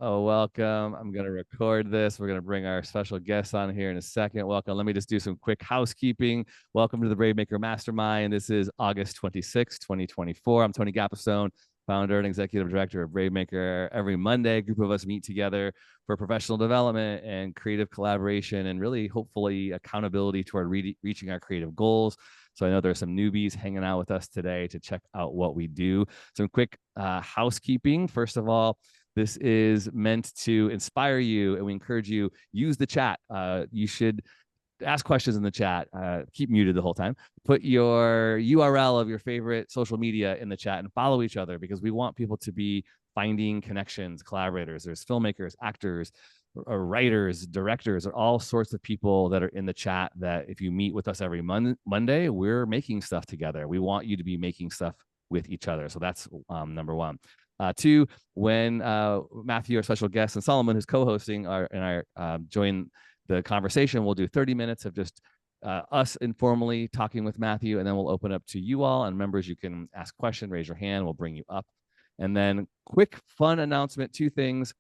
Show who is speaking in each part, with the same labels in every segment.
Speaker 1: Oh, welcome. I'm going to record this. We're going to bring our special guest on here in a second. Welcome. Let me just do some quick housekeeping. Welcome to the BraveMaker Mastermind. This is August 26, 2024. I'm Tony Gappistone, founder and executive director of BraveMaker. Every Monday, a group of us meet together for professional development and creative collaboration and really, hopefully, accountability toward reaching our creative goals. So I know there's some newbies hanging out with us today to check out what we do. Some quick housekeeping. First of all, this is meant to inspire you, and we encourage you, use the chat. You should ask questions in the chat. Keep muted the whole time. Put your URL of your favorite social media in the chat and follow each other, because we want people to be finding connections, collaborators. There's filmmakers, actors, or writers, directors, or all sorts of people that are in the chat that if you meet with us every Monday, we're making stuff together. We want you to be making stuff with each other. So that's number one. Two, when Matthew, our special guest, and Solomon, who's co-hosting, join the conversation, we'll do 30 minutes of just us informally talking with Matthew, and then we'll open up to you all. And members, you can ask a question, raise your hand, we'll bring you up. And then quick, fun announcement, two things.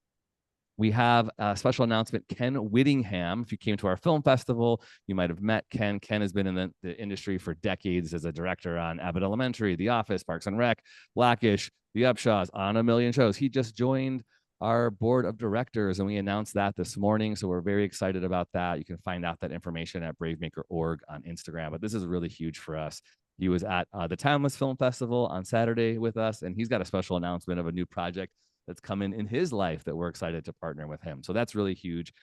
Speaker 1: We have a special announcement. Ken Whittingham, if you came to our film festival, you might have met Ken. Ken has been in the industry for decades as a director on Abbott Elementary, The Office, Parks and Rec, Blackish, The Upshaws, on a million shows. He just joined our board of directors, and we announced that this morning. So we're very excited about that. You can find out that information at BraveMaker.org on Instagram. But this is really huge for us. He was at the Timeless Film Festival on Saturday with us, and he's got a special announcement of a new project that's coming in his life that we're excited to partner with him. So that's really huge.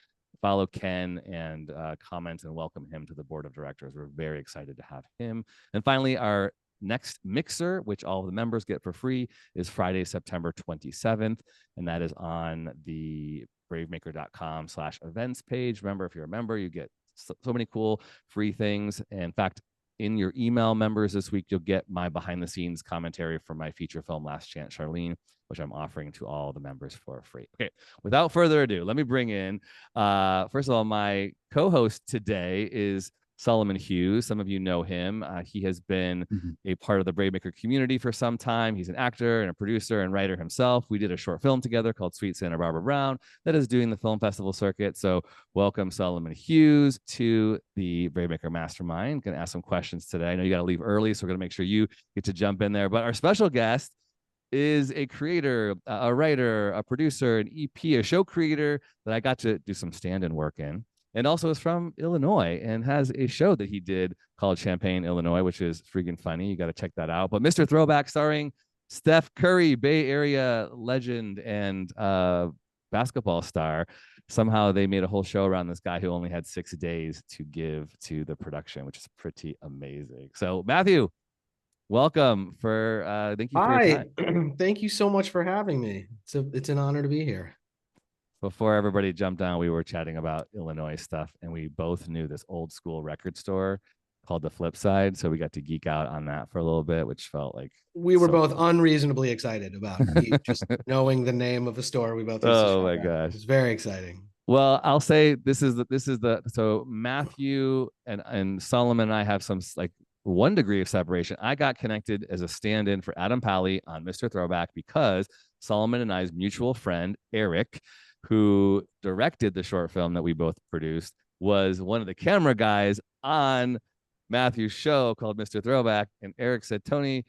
Speaker 1: Follow Ken and comment and welcome him to the board of directors. We're very excited to have him. And finally, our next mixer, which all of the members get for free, is Friday, September 27th. And that is on the bravemaker.com/events page. Remember, if you're a member, you get so many cool free things. In fact, in your email, members, this week, you'll get my behind the scenes commentary for my feature film, Last Chance Charlene, which I'm offering to all the members for free. Okay, without further ado, let me bring in, first of all, my co-host today is Solomon Hughes. Some of you know him. He has been a part of the BraveMaker community for some time. He's an actor and a producer and writer himself. We did a short film together called Sweet Santa Barbara Brown that is doing the film festival circuit. So welcome Solomon Hughes to the BraveMaker Mastermind. Going to ask some questions today. I know you got to leave early, so we're going to make sure you get to jump in there. But our special guest is a creator, a writer, a producer, an EP, a show creator that I got to do some stand-in work in, and also is from Illinois and has a show that he did called Champaign, Illinois, which is freaking funny. You got to check that out. But Mr. Throwback, starring Steph Curry, Bay Area legend and basketball star. Somehow they made a whole show around this guy who only had 6 days to give to the production, which is pretty amazing. So Matthew, welcome. Thank you for your time.
Speaker 2: Thank you so much for having me. It's an honor to be here.
Speaker 1: Before everybody jumped on, we were chatting about Illinois stuff, and we both knew this old school record store called The Flip Side. So we got to geek out on that for a little bit, which felt like
Speaker 2: we were both unreasonably excited about just knowing the name of a store. We both used
Speaker 1: oh my gosh,
Speaker 2: it's very exciting.
Speaker 1: Well, I'll say so Matthew and Solomon and I have some like 1 degree of separation. I got connected as a stand-in for Adam Pally on Mr. Throwback because Solomon and I's mutual friend, Eric, who directed the short film that we both produced, was one of the camera guys on Matthew's show called Mr. Throwback. And Eric said, Tony,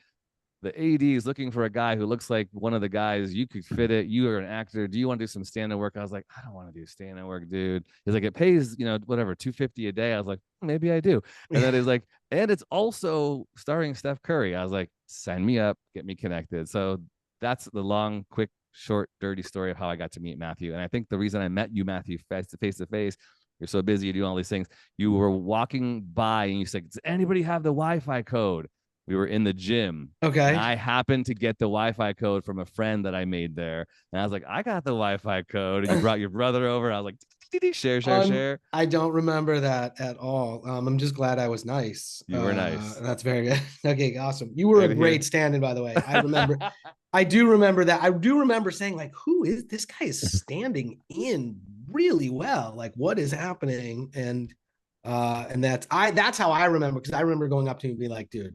Speaker 1: the AD is looking for a guy who looks like one of the guys. You could fit it. You are an actor. Do you want to do some stand-in work? I was like, I don't want to do stand-in work, dude. He's like, it pays, whatever, $250 a day. I was like, maybe I do. And then he's like, and it's also starring Steph Curry. I was like, sign me up, get me connected. So that's the long, quick, short, dirty story of how I got to meet Matthew. And I think the reason I met you, Matthew, face to face, you're so busy, you do all these things. You were walking by and you said, does anybody have the Wi-Fi code? We were in the gym.
Speaker 2: Okay.
Speaker 1: And I happened to get the Wi-Fi code from a friend that I made there. And I was like, I got the Wi-Fi code. And you brought your brother over. I was like, share.
Speaker 2: I don't remember that at all. I'm just glad I was nice.
Speaker 1: You were nice.
Speaker 2: That's very good. Okay, awesome. You were a great stand-in, by the way. I remember. I do remember that. I do remember saying, like, who is this guy is standing in really well? Like, what is happening? And that's how I remember, because I remember going up to him and being like, dude,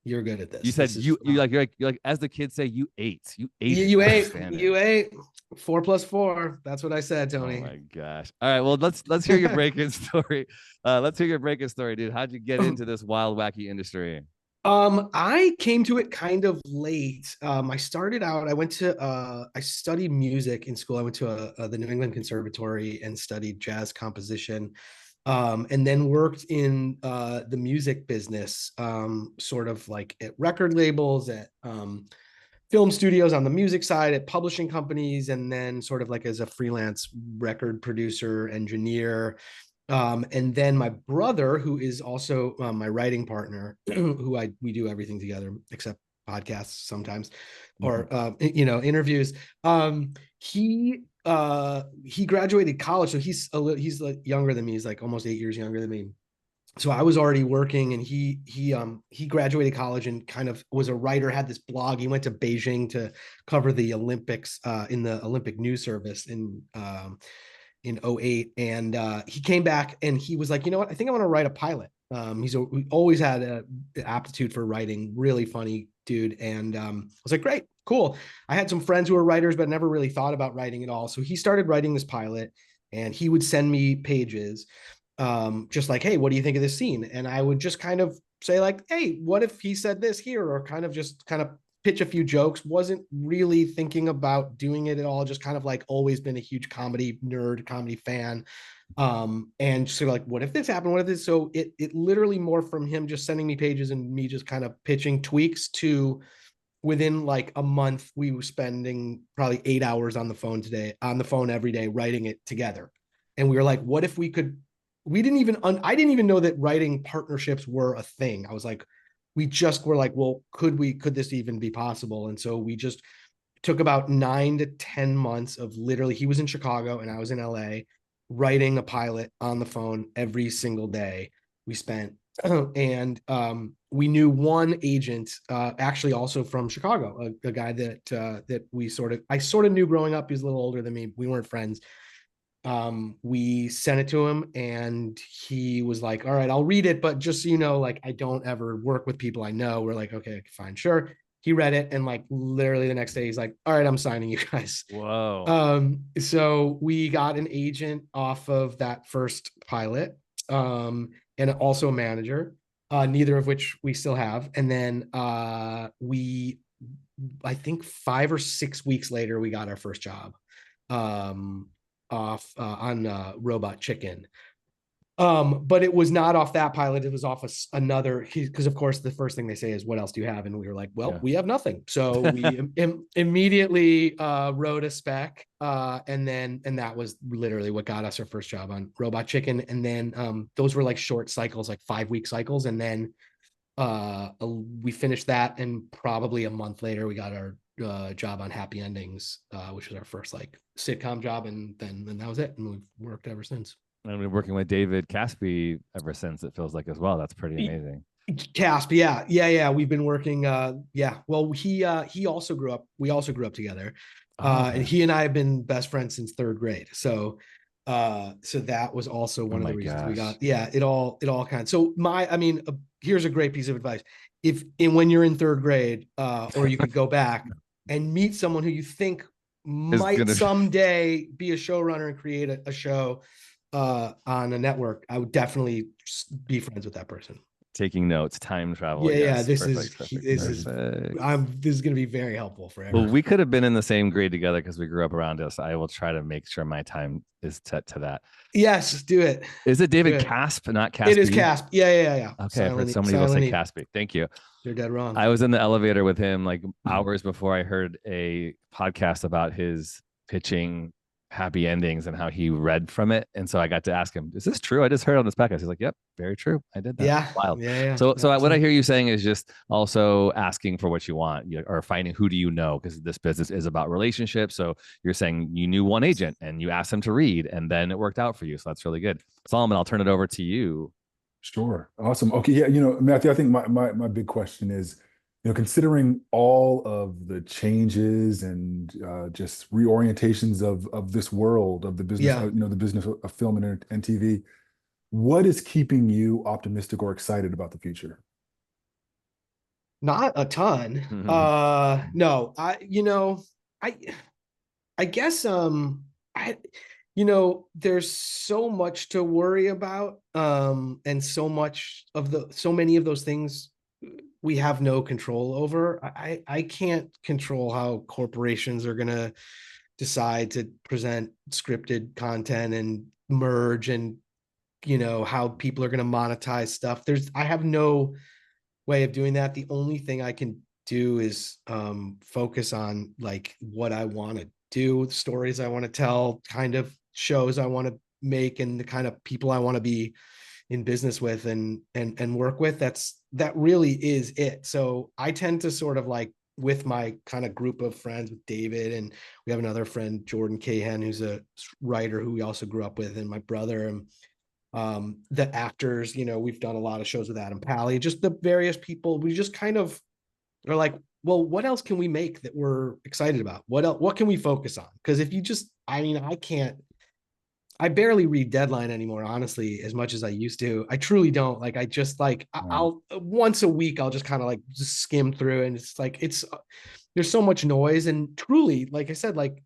Speaker 2: You're good at
Speaker 1: You
Speaker 2: this.
Speaker 1: said
Speaker 2: This is
Speaker 1: you're like as the kids say, you ate
Speaker 2: you,
Speaker 1: it.
Speaker 2: you
Speaker 1: I
Speaker 2: ate
Speaker 1: understand it.
Speaker 2: you ate 4 + 4. That's what I said,
Speaker 1: Oh
Speaker 2: Tony.
Speaker 1: my gosh. All right. Well, let's hear your break-in story. Let's hear your break-in story, dude. How'd you get into this wild, wacky industry?
Speaker 2: I came to it kind of late. I started out, I studied music in school. I went to the New England Conservatory and studied jazz composition. And then worked in the music business, sort of like at record labels, at film studios on the music side, at publishing companies, and then sort of like as a freelance record producer, engineer. And then my brother, who is also my writing partner, who we do everything together except podcasts sometimes, or interviews. He graduated college, so he's like younger than me. He's like almost 8 years younger than me. So I was already working, and he graduated college and kind of was a writer, had this blog. He went to Beijing to cover the Olympics in the Olympic News Service in 08. And he came back and he was like, you know what, I think I want to write a pilot. He always had an aptitude for writing, really funny dude. And I was like, great, cool. I had some friends who were writers, but never really thought about writing at all. So he started writing this pilot, and he would send me pages, just like, hey, what do you think of this scene? And I would just kind of say like, hey, what if he said this here? Or kind of pitch a few jokes. Wasn't really thinking about doing it at all. Just kind of like always been a huge comedy nerd, comedy fan. And sort of like, what if this happened? What if this? So it literally morphed from him just sending me pages and me just kind of pitching tweaks to, within like a month, we were spending probably 8 hours on the phone every day, writing it together. And we were like, what if we could, I didn't even know that writing partnerships were a thing. I was like, we just were like, well, could this even be possible? And so we just took about 9 to 10 months of literally, he was in Chicago and I was in LA, writing a pilot on the phone every single day. We spent, and we knew one agent, actually also from Chicago, a guy that I sort of knew growing up. He's a little older than me. We weren't friends. We sent it to him and he was like, all right, I'll read it, but just so you know, like, I don't ever work with people I know. We're like, okay, fine, sure. He read it, and like literally the next day he's like, all right, I'm signing you guys.
Speaker 1: Whoa.
Speaker 2: So we got an agent off of that first pilot, and also a manager, neither of which we still have. And then I think 5 or 6 weeks later, we got our first job. Off on Robot Chicken. But it was not off that pilot. It was off another, because of course the first thing they say is, what else do you have? And we were like, well, we have nothing. So we immediately wrote a spec, and that was literally what got us our first job on Robot Chicken. And then those were like short cycles, like 5-week cycles. And then we finished that, and probably a month later we got our job on Happy Endings, which was our first like sitcom job, and then that was it, and we've worked ever since.
Speaker 1: And I've been working with David Caspi ever since, it feels like, as well. That's pretty amazing.
Speaker 2: Casp, yeah. We've been working. Well, he also grew up. We also grew up together, and he and I have been best friends since third grade. So that was also one of the reasons we got. Yeah, it all kind. So here's a great piece of advice. When you're in third grade, or you could go back and meet someone who you think might someday be a showrunner and create a show on a network, I would definitely be friends with that person.
Speaker 1: Taking notes, time travel.
Speaker 2: Yeah. This is going to be very helpful for everyone.
Speaker 1: Well, we could have been in the same grade together because we grew up around us. I will try to make sure my time is set to that.
Speaker 2: Yes, do it.
Speaker 1: Is it David Casp, not Caspi?
Speaker 2: It is Casp. Yeah.
Speaker 1: Okay, I've heard so many people say Caspi. Thank you.
Speaker 2: You're dead wrong.
Speaker 1: I was in the elevator with him like hours before I heard a podcast about his pitching Happy Endings and how he read from it. And so I got to ask him, is this true? I just heard on this podcast. He's like, yep, very true. I did that.
Speaker 2: Yeah.
Speaker 1: Wild.
Speaker 2: Yeah.
Speaker 1: So what I hear you saying is just also asking for what you want, or finding who do you know, because this business is about relationships. So you're saying you knew one agent and you asked him to read, and then it worked out for you. So that's really good. Solomon, I'll turn it over to you.
Speaker 3: Sure. Awesome. Okay. Yeah. Matthew, I think my big question is, considering all of the changes and just reorientations of this world, of the business, the business of film and TV, what is keeping you optimistic or excited about the future?
Speaker 2: Not a ton. No, I I guess I there's so much to worry about, and so many of those things we have no control over. I can't control how corporations are gonna decide to present scripted content and merge, and how people are gonna monetize stuff. I have no way of doing that. The only thing I can do is focus on like what I want to do, the stories I want to tell, kind of shows I want to make, and the kind of people I want to be in business with and work with. That really is it. So I tend to sort of like, with my kind of group of friends, with David, and we have another friend, Jordan Cahan, who's a writer who we also grew up with, and my brother, and the actors, we've done a lot of shows with Adam Pally, just the various people. We just kind of are like, well, what else can we make that we're excited about? What can we focus on? Because if you just, I barely read Deadline anymore, honestly, as much as I used to. I truly don't. Like, I just like, I'll once a week, I'll just kind of like just skim through, and it's like, there's so much noise. And truly, like I said, like,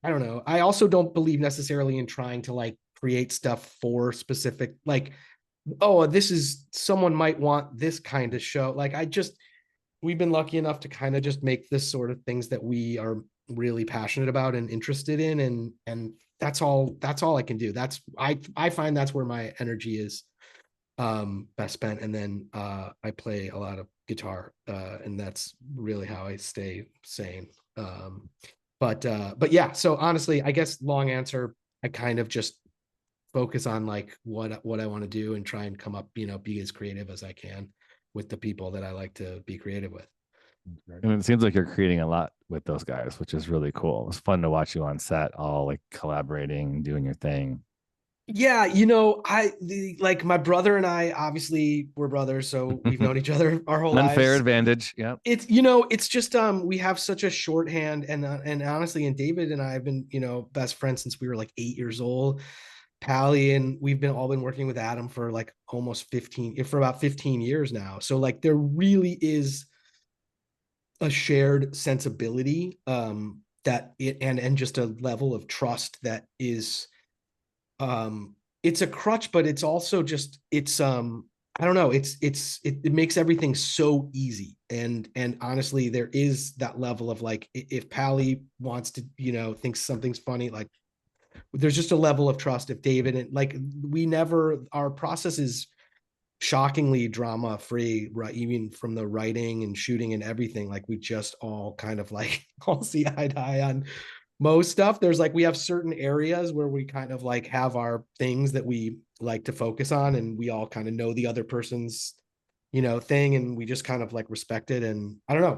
Speaker 2: I don't know. I also don't believe necessarily in trying to like create stuff for specific, like, oh, someone might want this kind of show. Like, we've been lucky enough to kind of just make this sort of things that we are really passionate about and interested in. And that's all I can do. I find that's where my energy is best spent. And then I play a lot of guitar, and that's really how I stay sane. But yeah, so honestly, I guess long answer, I kind of just focus on like what I want to do, and try and come up, be as creative as I can with the people that I like to be creative with.
Speaker 1: And it seems like you're creating a lot with those guys, which is really cool. It was fun to watch you on set, all like collaborating, doing your thing.
Speaker 2: Yeah, like my brother and I, obviously we're brothers, so we've known each other our whole lives.
Speaker 1: Unfair advantage. Yeah.
Speaker 2: It's just we have such a shorthand, and honestly, and David and I have been, best friends since we were like 8 years old. Pally, and we've all been working with Adam for like for about 15 years now. So like there really is a shared sensibility, and just a level of trust that is, it's a crutch, but it's also just, I don't know, it makes everything so easy. And honestly, there is that level of like, if Pally wants to, thinks something's funny, like there's just a level of trust. If David, and like, our process is shockingly drama free, right? Even from the writing and shooting and everything, like we just all kind of like all see eye to eye on most stuff. There's like, we have certain areas where we kind of like have our things that we like to focus on, and we all kind of know the other person's thing, and we just kind of like respect it. And I don't know,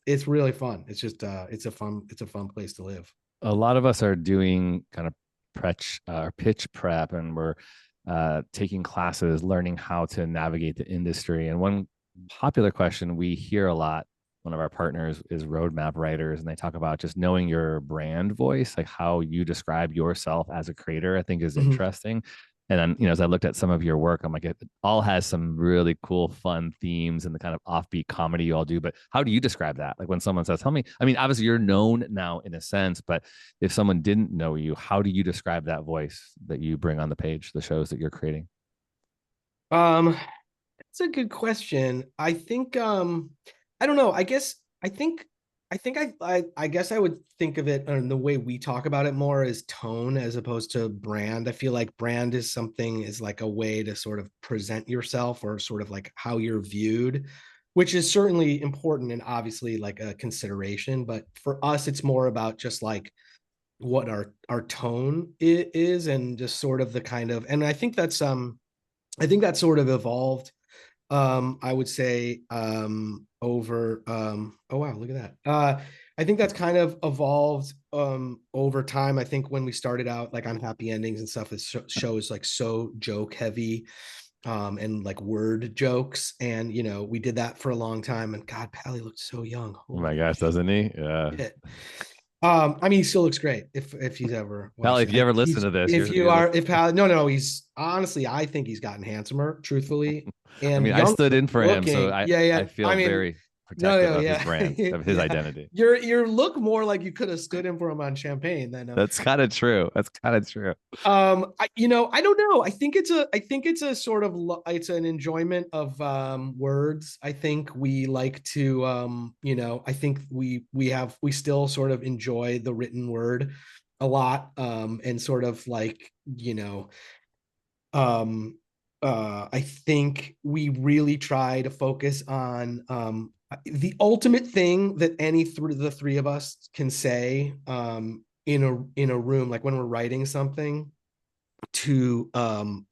Speaker 2: it's really fun. It's just it's a fun place to live.
Speaker 1: A lot of us are doing kind of pitch prep, and we're taking classes, learning how to navigate the industry. And one popular question we hear a lot, one of our partners is roadmap writers, and they talk about just knowing your brand voice, like how you describe yourself as a creator, I think is interesting. And then, as I looked at some of your work, I'm like, it all has some really cool, fun themes and the kind of offbeat comedy you all do. But how do you describe that? Like when someone says, tell me, I mean, obviously you're known now in a sense, but if someone didn't know you, how do you describe that voice that you bring on the page, the shows that you're creating?
Speaker 2: That's a good question. I think, I don't know. I guess I would think of it, and the way we talk about it more, as tone as opposed to brand. I feel like brand is like a way to sort of present yourself, or sort of like how you're viewed, which is certainly important and obviously like a consideration. But for us, it's more about just like what our tone is, and just sort of the kind of, and I think that sort of evolved, I would say, over, oh wow, look at that. I think that's kind of evolved over time. I think when we started out, like on Happy Endings and stuff, shows like so joke heavy, and like word jokes, and we did that for a long time. And God, Pally looked so young.
Speaker 1: Oh my gosh, doesn't he? Yeah.
Speaker 2: Shit. I mean, he still looks great if he's ever
Speaker 1: Pally, if you ever listen to this,
Speaker 2: if Pally, no, he's honestly, I think he's gotten handsomer, truthfully. And
Speaker 1: I mean, I stood in for him, so I feel
Speaker 2: I mean,
Speaker 1: very protective of his
Speaker 2: yeah.
Speaker 1: brand, of his
Speaker 2: Yeah.
Speaker 1: identity.
Speaker 2: You look more like you could have stood in for him on Champagne than
Speaker 1: That's kind of true. That's kind of true.
Speaker 2: I don't know. I think it's a sort of it's an enjoyment of words. I think we like to I think we still sort of enjoy the written word a lot, and sort of like, I think we really try to focus on the ultimate thing that the three of us can say in a room, like when we're writing something, to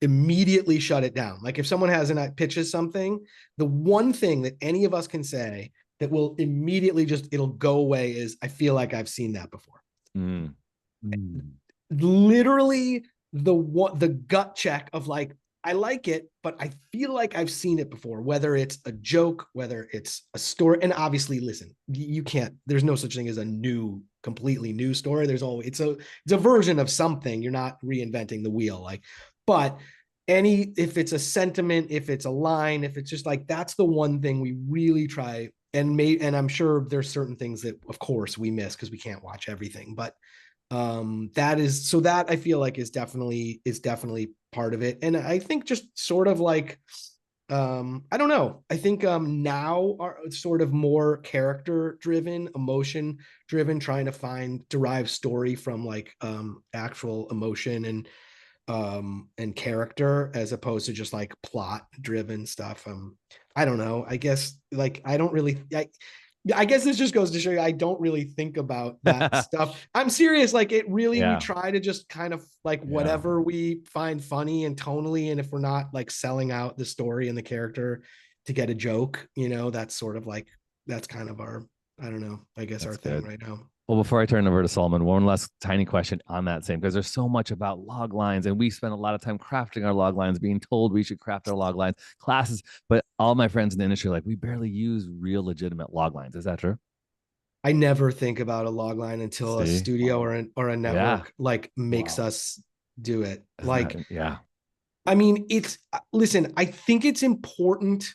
Speaker 2: immediately shut it down. Like if someone pitches something, the one thing that any of us can say that will immediately it'll go away is, I feel like I've seen that before.
Speaker 1: Mm.
Speaker 2: Literally the gut check of like, I like it, but I feel like I've seen it before, whether it's a joke, whether it's a story. And obviously, listen, you can't, there's no such thing as a completely new story. There's always, it's a version of something. You're not reinventing the wheel. Like, but if it's a sentiment, if it's a line, if it's just like, that's the one thing we really try. And I'm sure there's certain things that of course we miss because we can't watch everything, but that I feel like is definitely part of it. And I think just sort of like, I don't know, I think now are sort of more character driven, emotion driven, trying to derive story from like actual emotion and character, as opposed to just like plot driven stuff. I don't know, I guess like I guess this just goes to show you I don't really think about that stuff. I'm serious. Like we try to just kind of like whatever we find funny and tonally. And if we're not like selling out the story and the character to get a joke, that's sort of like, that's kind of our, I don't know, I guess that's our thing right now.
Speaker 1: Well, before I turn over to Solomon, one last tiny question on that same, because there's so much about log lines, and we spend a lot of time crafting our log lines, being told we should craft our log lines, classes, but all my friends in the industry are like, we barely use real legitimate log lines. Is that true?
Speaker 2: I never think about a log line until a studio or a network like makes us do it. I mean, listen, I think it's important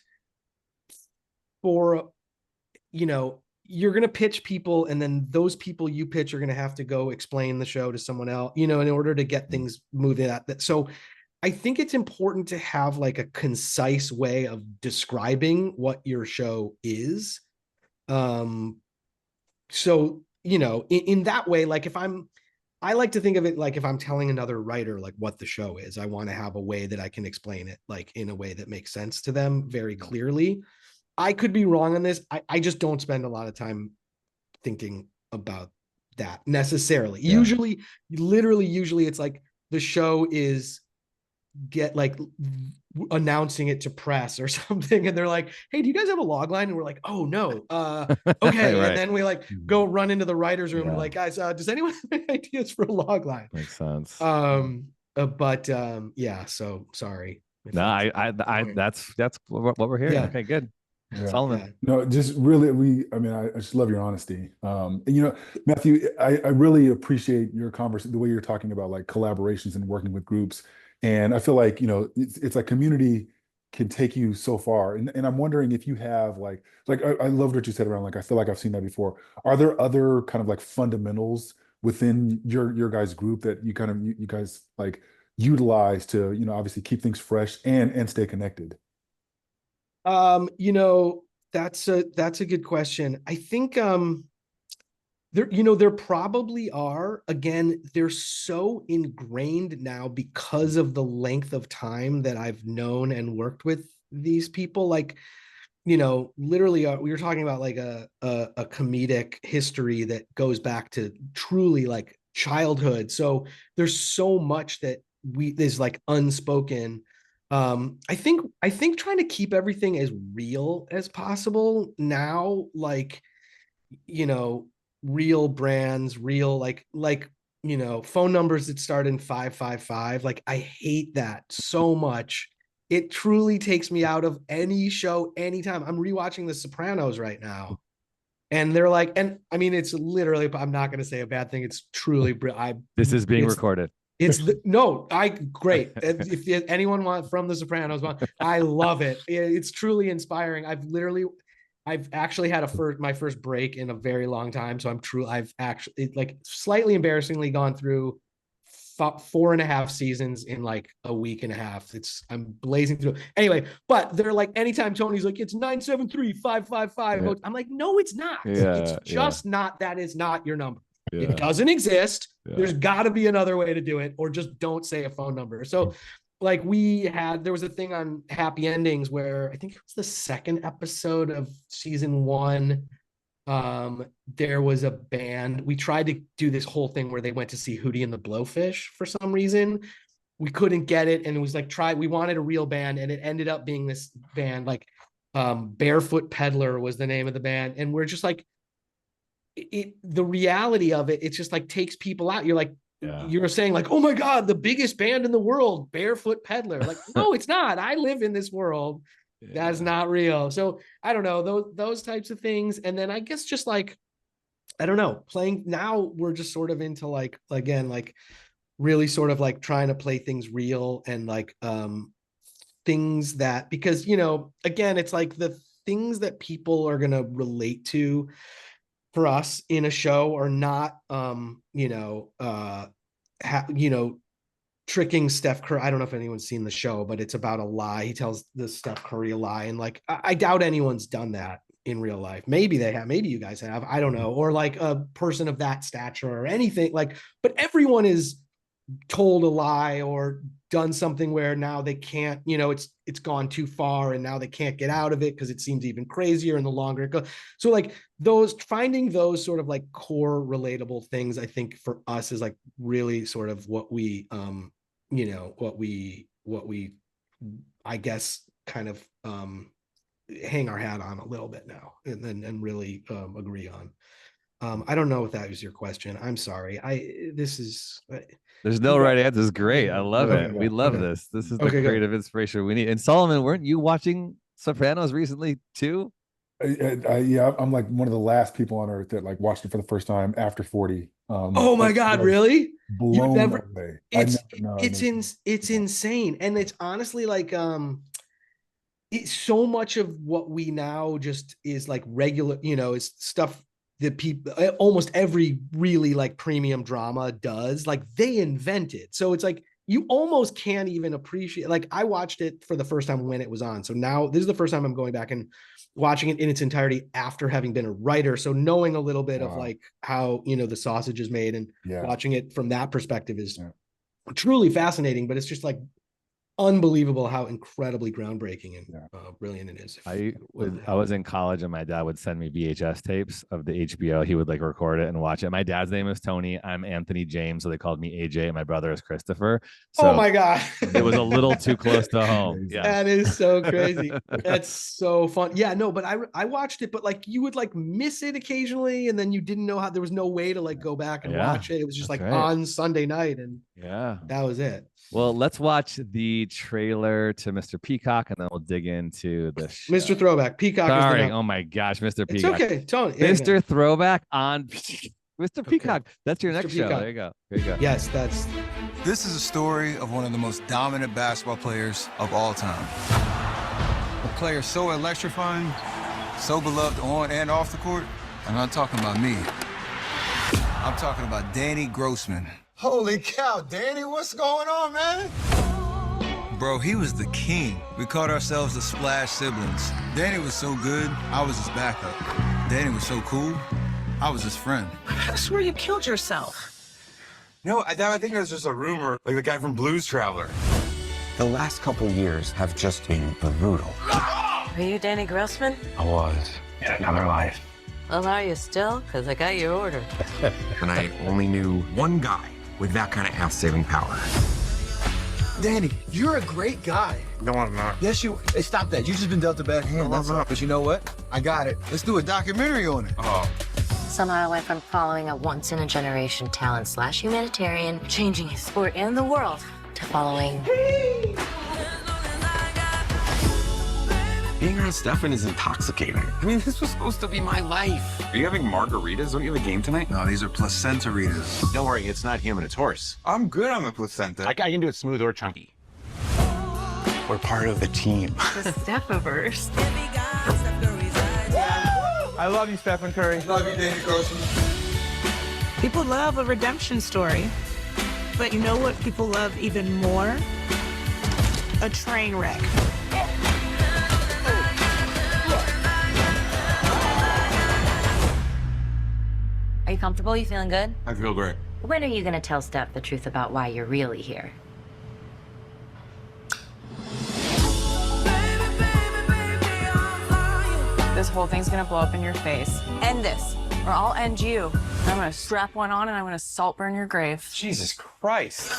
Speaker 2: for, you're going to pitch people, and then those people you pitch are going to have to go explain the show to someone else, in order to get things moving. So I think it's important to have like a concise way of describing what your show is. So, in that way, like I like to think of it like if I'm telling another writer like what the show is, I want to have a way that I can explain it like in a way that makes sense to them very clearly. I could be wrong on this. I just don't spend a lot of time thinking about that necessarily. Usually it's like the show is announcing it to press or something, and they're like, hey, do you guys have a log line? And we're like, oh no, okay. Right. And then we like go run into the writer's room and we're like, guys, does anyone have any ideas for a log line?
Speaker 1: Makes sense.
Speaker 2: So sorry.
Speaker 1: No, that's what we're hearing. Okay, good. Solomon.
Speaker 3: No, just really, I just love your honesty. Matthew, I really appreciate your the way you're talking about like collaborations and working with groups. And I feel like, it's like community can take you so far. And I'm wondering if you have I loved what you said around, like, I feel like I've seen that before. Are there other kind of like fundamentals within your guys' group that you guys like utilize to, obviously keep things fresh and stay connected?
Speaker 2: That's a good question. I think there probably are. Again, they're so ingrained now because of the length of time that I've known and worked with these people. Like, literally we were talking about like a comedic history that goes back to truly like childhood. So there's so much that is like unspoken. I think trying to keep everything as real as possible now, like, real brands, real like phone numbers that start in 555. Like, I hate that so much. It truly takes me out of any show anytime. I'm rewatching The Sopranos right now, and they're like, and I mean, it's literally, I'm not going to say a bad thing. It's truly,
Speaker 1: this is being recorded.
Speaker 2: Great. If anyone wants from The Sopranos, I love it. It's truly inspiring. I've actually had my first break in a very long time. So I've actually like slightly embarrassingly gone through 4.5 seasons in like a week and a half. I'm blazing through. Anyway, but they're like, anytime Tony's like, it's 973-555.
Speaker 1: Yeah.
Speaker 2: I'm like, no, it's not.
Speaker 1: Yeah,
Speaker 2: it's just not. That is not your number.
Speaker 1: Yeah.
Speaker 2: It doesn't exist.
Speaker 1: Yeah.
Speaker 2: There's got to be another way to do it, or just don't say a phone number. So like there was a thing on Happy Endings where I think it was the second episode of season 1. There was a band. We tried to do this whole thing where they went to see Hootie and the Blowfish for some reason. We couldn't get it. And it was like, we wanted a real band, and it ended up being this band, like Barefoot Peddler was the name of the band. And we're just like, the reality of it just like takes people out. You're like, you're saying like, oh my God, the biggest band in the world, Barefoot Peddler. Like, no, it's not. I live in this world. That's not real. So I don't know, those types of things. And then I guess just like, I don't know, playing now, we're just sort of into like, again, like really sort of like trying to play things real and like things that, because, you know, again, it's like the things that people are going to relate to for us in a show are not, tricking Steph Curry. I don't know if anyone's seen the show, but it's about a lie. He tells the Steph Curry a lie. And like, I doubt anyone's done that in real life. Maybe they have, maybe you guys have, I don't know. Or like a person of that stature or anything like, but everyone is told a lie or done something where now they can't, it's gone too far and now they can't get out of it because it seems even crazier and the longer it goes. So like finding those sort of like core relatable things, I think for us is like really sort of what we, what we, I guess, kind of hang our hat on a little bit now and really agree on. I don't know if that was your question. I'm sorry.
Speaker 1: There's no right answer. This is great. I love it. We love this. This is the creative inspiration we need. And Solomon, weren't you watching Sopranos recently too?
Speaker 3: Yeah, I'm like one of the last people on earth that like watched it for the first time after 40.
Speaker 2: Oh my God, really?
Speaker 3: Blown away.
Speaker 2: It's insane. And it's honestly like it's so much of what we now just is like regular, is stuff that people, almost every really like premium drama does, like they invented. So it's like, you almost can't even appreciate, like I watched it for the first time when it was on. So now this is the first time I'm going back and watching it in its entirety after having been a writer. So knowing a little bit of like how, the sausage is made and watching it from that perspective is truly fascinating, but it's just like unbelievable how incredibly groundbreaking and brilliant it is.
Speaker 1: I was in college and my dad would send me VHS tapes of the HBO. He would like record it and watch it. My dad's name is Tony. I'm Anthony James, so they called me AJ, and my brother is Christopher. So
Speaker 2: oh my God.
Speaker 1: It was a little too close to home. Yeah,
Speaker 2: that is so crazy. That's so fun. Yeah, no, but I watched it, but like you would like miss it occasionally, and then you didn't know how, there was no way to like go back and watch it. It was just like on Sunday night, and that was it.
Speaker 1: Well, let's watch the trailer to Mr. Peacock, and then we'll dig into the show.
Speaker 2: Mr. Throwback. Peacock.
Speaker 1: Sorry. Oh my gosh, Mr. Peacock.
Speaker 2: It's okay, Tony.
Speaker 1: Mr. Throwback on Mr. Peacock. That's your next show. There you go. There you go.
Speaker 2: Yes,
Speaker 4: This is a story of one of the most dominant basketball players of all time. A player so electrifying, so beloved on and off the court. I'm not talking about me. I'm talking about Danny Grossman.
Speaker 5: Holy cow, Danny, what's going on, man?
Speaker 4: Bro, he was the king. We called ourselves the Splash Siblings. Danny was so good, I was his backup. Danny was so cool, I was his friend.
Speaker 6: I swear you killed yourself.
Speaker 5: No, I think it was just a rumor, like the guy from Blues Traveler.
Speaker 7: The last couple years have just been brutal.
Speaker 6: Are you Danny Grossman?
Speaker 7: I was in another life.
Speaker 6: Well, are you still? Because I got your order.
Speaker 7: And I only knew one guy with that kind of ass-saving power.
Speaker 5: Danny, you're a great guy.
Speaker 7: No, I'm not.
Speaker 5: Yes, you. Hey, stop that. You just been dealt a bad hand.
Speaker 7: No, I'm not.
Speaker 5: But you know what? I got it. Let's do a documentary on it.
Speaker 7: Oh.
Speaker 8: Somehow I went from following a once-in-a-generation talent / humanitarian, changing his sport and the world, to following...
Speaker 7: Being around Stefan is intoxicating. I mean, this was supposed to be my life. Are you having margaritas? Don't you have a game tonight?
Speaker 4: No, these are placenta-ritas.
Speaker 9: Don't worry, it's not human, it's horse.
Speaker 5: I'm good on the placenta.
Speaker 9: I can do it smooth or chunky.
Speaker 7: We're part of the team.
Speaker 6: The Stephiverse.
Speaker 5: I love you, Stephen Curry. Love you, Danny Grossman.
Speaker 10: People love a redemption story, but you know what people love even more? A train wreck.
Speaker 8: Are you comfortable? You feeling good?
Speaker 5: I feel great.
Speaker 8: When are you gonna tell Steph the truth about why you're really here?
Speaker 10: This whole thing's gonna blow up in your face. End this, or I'll end you. I'm gonna strap one on and I'm gonna salt burn your grave.
Speaker 9: Jesus Christ.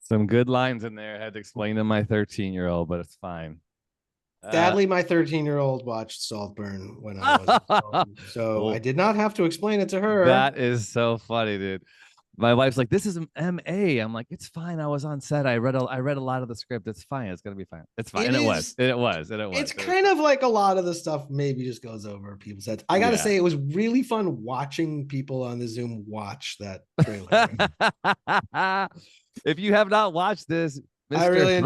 Speaker 1: Some good lines in there. I had to explain to my 13-year-old, but it's fine.
Speaker 2: Sadly, my 13-year-old watched Saltburn when I was home, so I did not have to explain it to her.
Speaker 1: That is so funny, dude. My wife's like, "This is an MA." I'm like, "It's fine. I was on set. I read a lot of the script. It's fine. It's gonna be fine. It's fine." And it was.
Speaker 2: It's kind of like a lot of the stuff maybe just goes over people's heads. I gotta say, it was really fun watching people on the Zoom watch that trailer.
Speaker 1: If you have not watched this,
Speaker 2: I really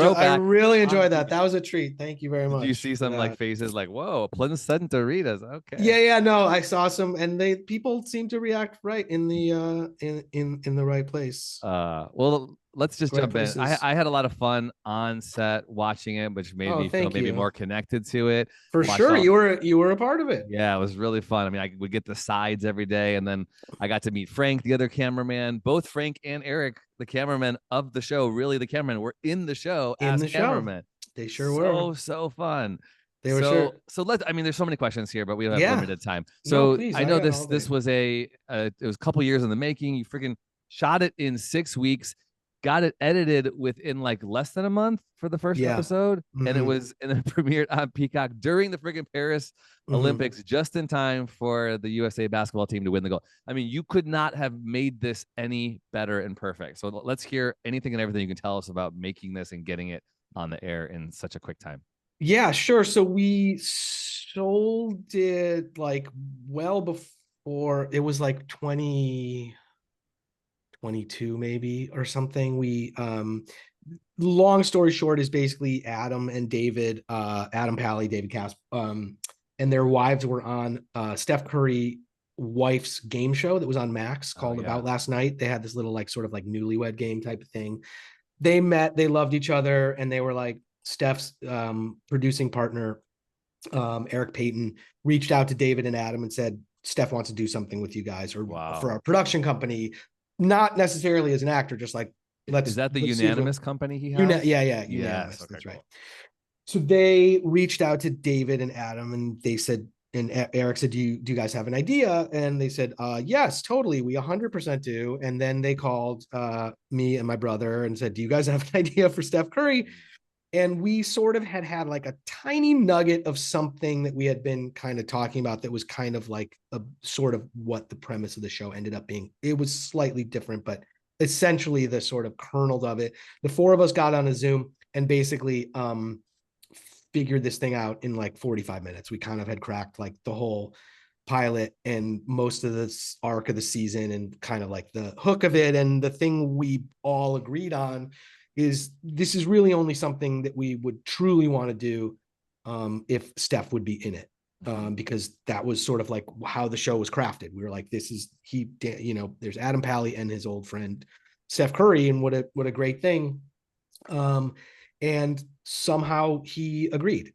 Speaker 2: enjoyed that. That was a treat. Thank you very much.
Speaker 1: Did you see some like faces like, "Whoa, placentaritas." Okay.
Speaker 2: Yeah. No, I saw some, and people seem to react right in the in the right place.
Speaker 1: Well, let's just jump in. I had a lot of fun on set watching it, which made me feel maybe more connected to it.
Speaker 2: For sure, you were a part of it.
Speaker 1: Yeah, it was really fun. I mean, I would get the sides every day, and then I got to meet Frank, the other cameraman. Both Frank and Eric, the cameraman of the show, really the cameraman, were in the show as cameramen.
Speaker 2: They sure were.
Speaker 1: So fun.
Speaker 2: They were
Speaker 1: So I mean, there's so many questions here, but we have limited time. So I know this was it was a couple years in the making. You freaking shot it in 6 weeks, got it edited within like less than a month for the first episode, and it premiered on Peacock during the freaking Paris Olympics, just in time for the USA basketball team to win the gold. I mean, you could not have made this any better and perfect. So let's hear anything and everything you can tell us about making this and getting it on the air in such a quick time.
Speaker 2: Yeah, sure. So we sold it like well before, it was like 2022 maybe or something. We long story short is basically Adam and David, Adam Pally, David Cass, and their wives were on Steph Curry wife's game show that was on Max called About Last Night. They had this little like sort of like newlywed game type of thing. They met, they loved each other, and they were like, Steph's producing partner, Eric Payton, reached out to David and Adam and said, Steph wants to do something with you guys or for our production company, not necessarily as an actor, just like,
Speaker 1: Is that the Unanimous company he has?
Speaker 2: Unanimous,
Speaker 1: yes,
Speaker 2: that's right. So they reached out to David and Adam and they said, and Eric said, do you guys have an idea? And they said, yes, totally. We 100% do. And then they called me and my brother and said, do you guys have an idea for Steph Curry? And we sort of had like a tiny nugget of something that we had been kind of talking about that was kind of like a sort of what the premise of the show ended up being. It was slightly different, but essentially the sort of kernel of it. The four of us got on a Zoom and basically figured this thing out in like 45 minutes. We kind of had cracked like the whole pilot and most of this arc of the season and kind of like the hook of it. And the thing we all agreed on is this is really only something that we would truly want to do if Steph would be in it, because that was sort of like how the show was crafted. We were like, this is there's Adam Pally and his old friend Steph Curry, and what a great thing. And somehow he agreed.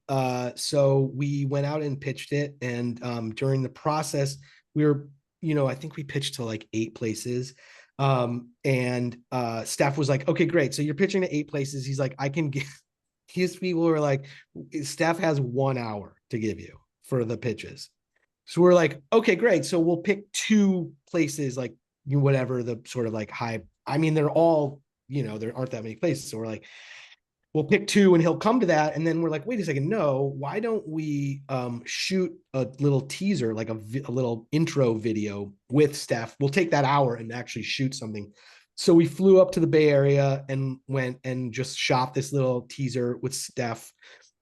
Speaker 2: So we went out and pitched it, and during the process, we were, I think we pitched to like 8 places. And Steph was like, okay, great. So you're pitching to 8 places. He's like, I can give, his people were like, Steph has 1 hour to give you for the pitches. So we're like, okay, great. So we'll pick 2 places, like whatever the sort of like high, I mean, they're all, there aren't that many places. So we're like, we'll pick 2 and he'll come to that. And then we're like, wait a second, no, why don't we shoot a little teaser, like a little intro video with Steph? We'll take that hour and actually shoot something. So we flew up to the Bay Area and went and just shot this little teaser with Steph,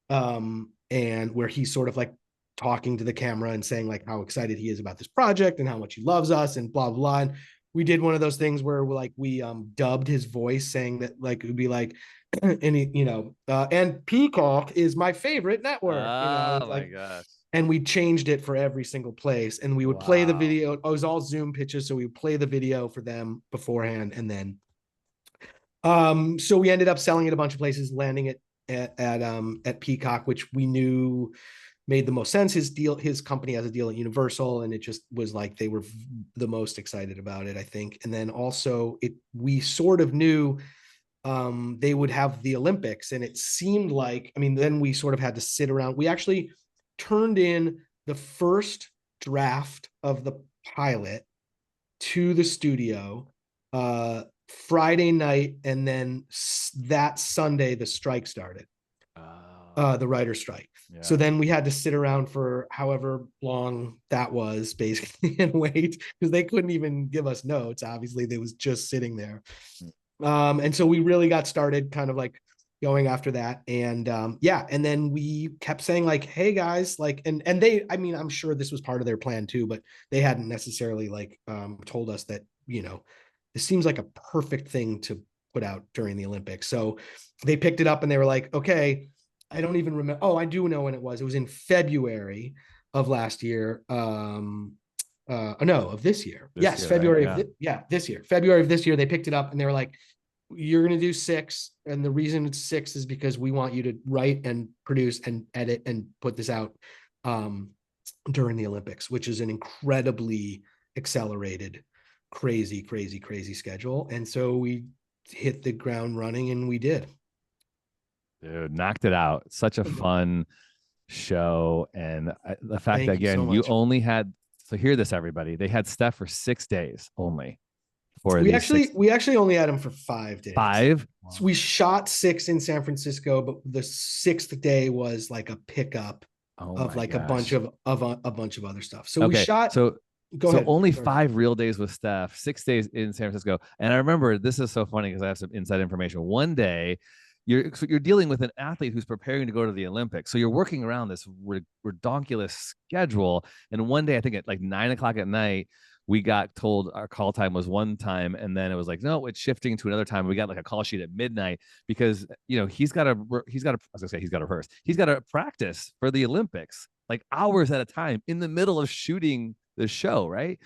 Speaker 2: and where he's sort of like talking to the camera and saying like how excited he is about this project and how much he loves us and blah, blah, blah. And we did one of those things where we dubbed his voice, saying that like it would be like and and Peacock is my favorite network,
Speaker 1: Oh my
Speaker 2: like,
Speaker 1: gosh.
Speaker 2: and we changed it for every single place, and we would play the video. It was all Zoom pitches, so we would play the video for them beforehand, and then so we ended up selling it a bunch of places, landing it at Peacock, which we knew made the most sense. His company has a deal at Universal, and it just was like they were the most excited about it, I think. And then also we sort of knew they would have the Olympics, and it seemed like, I mean, then we sort of had to sit around. We actually turned in the first draft of the pilot to the studio Friday night, and then that Sunday the strike started, the writer's strike. Yeah. So then we had to sit around for however long that was, basically, and wait, because they couldn't even give us notes. Obviously, they was just sitting there. And so we really got started kind of like going after that. And and then we kept saying like, hey guys, like, and they, I mean, I'm sure this was part of their plan too, but they hadn't necessarily like told us that, this seems like a perfect thing to put out during the Olympics. So they picked it up and they were like, okay, I don't even remember. Oh, I do know when it was. It was in February of last year. No, of this year. Yes, February of this year. February of this year, they picked it up and they were like, you're going to do 6. And the reason it's 6 is because we want you to write and produce and edit and put this out during the Olympics, which is an incredibly accelerated, crazy schedule. And so we hit the ground running, and we did.
Speaker 1: Dude, knocked it out. Such a fun show. And the fact that, again, you only had, so hear this, everybody, they had Steph for 6 days only. We actually only had him for 5 days. 5? So we shot 6 in San Francisco, but the 6th day was like a pickup of like a bunch of other stuff. So we shot. So only 5 real days with Steph, 6 days in San Francisco. And I remember, this is so funny because I have some inside information. One day, you're dealing with an athlete who's preparing to go to the Olympics. So you're working around this redonkulous schedule. And one day, I think at like 9 o'clock at night, we got told our call time was one time, and then it was like, no, it's shifting to another time. We got like a call sheet at midnight because he's got to practice for the Olympics, like hours at a time in the middle of shooting the show, right?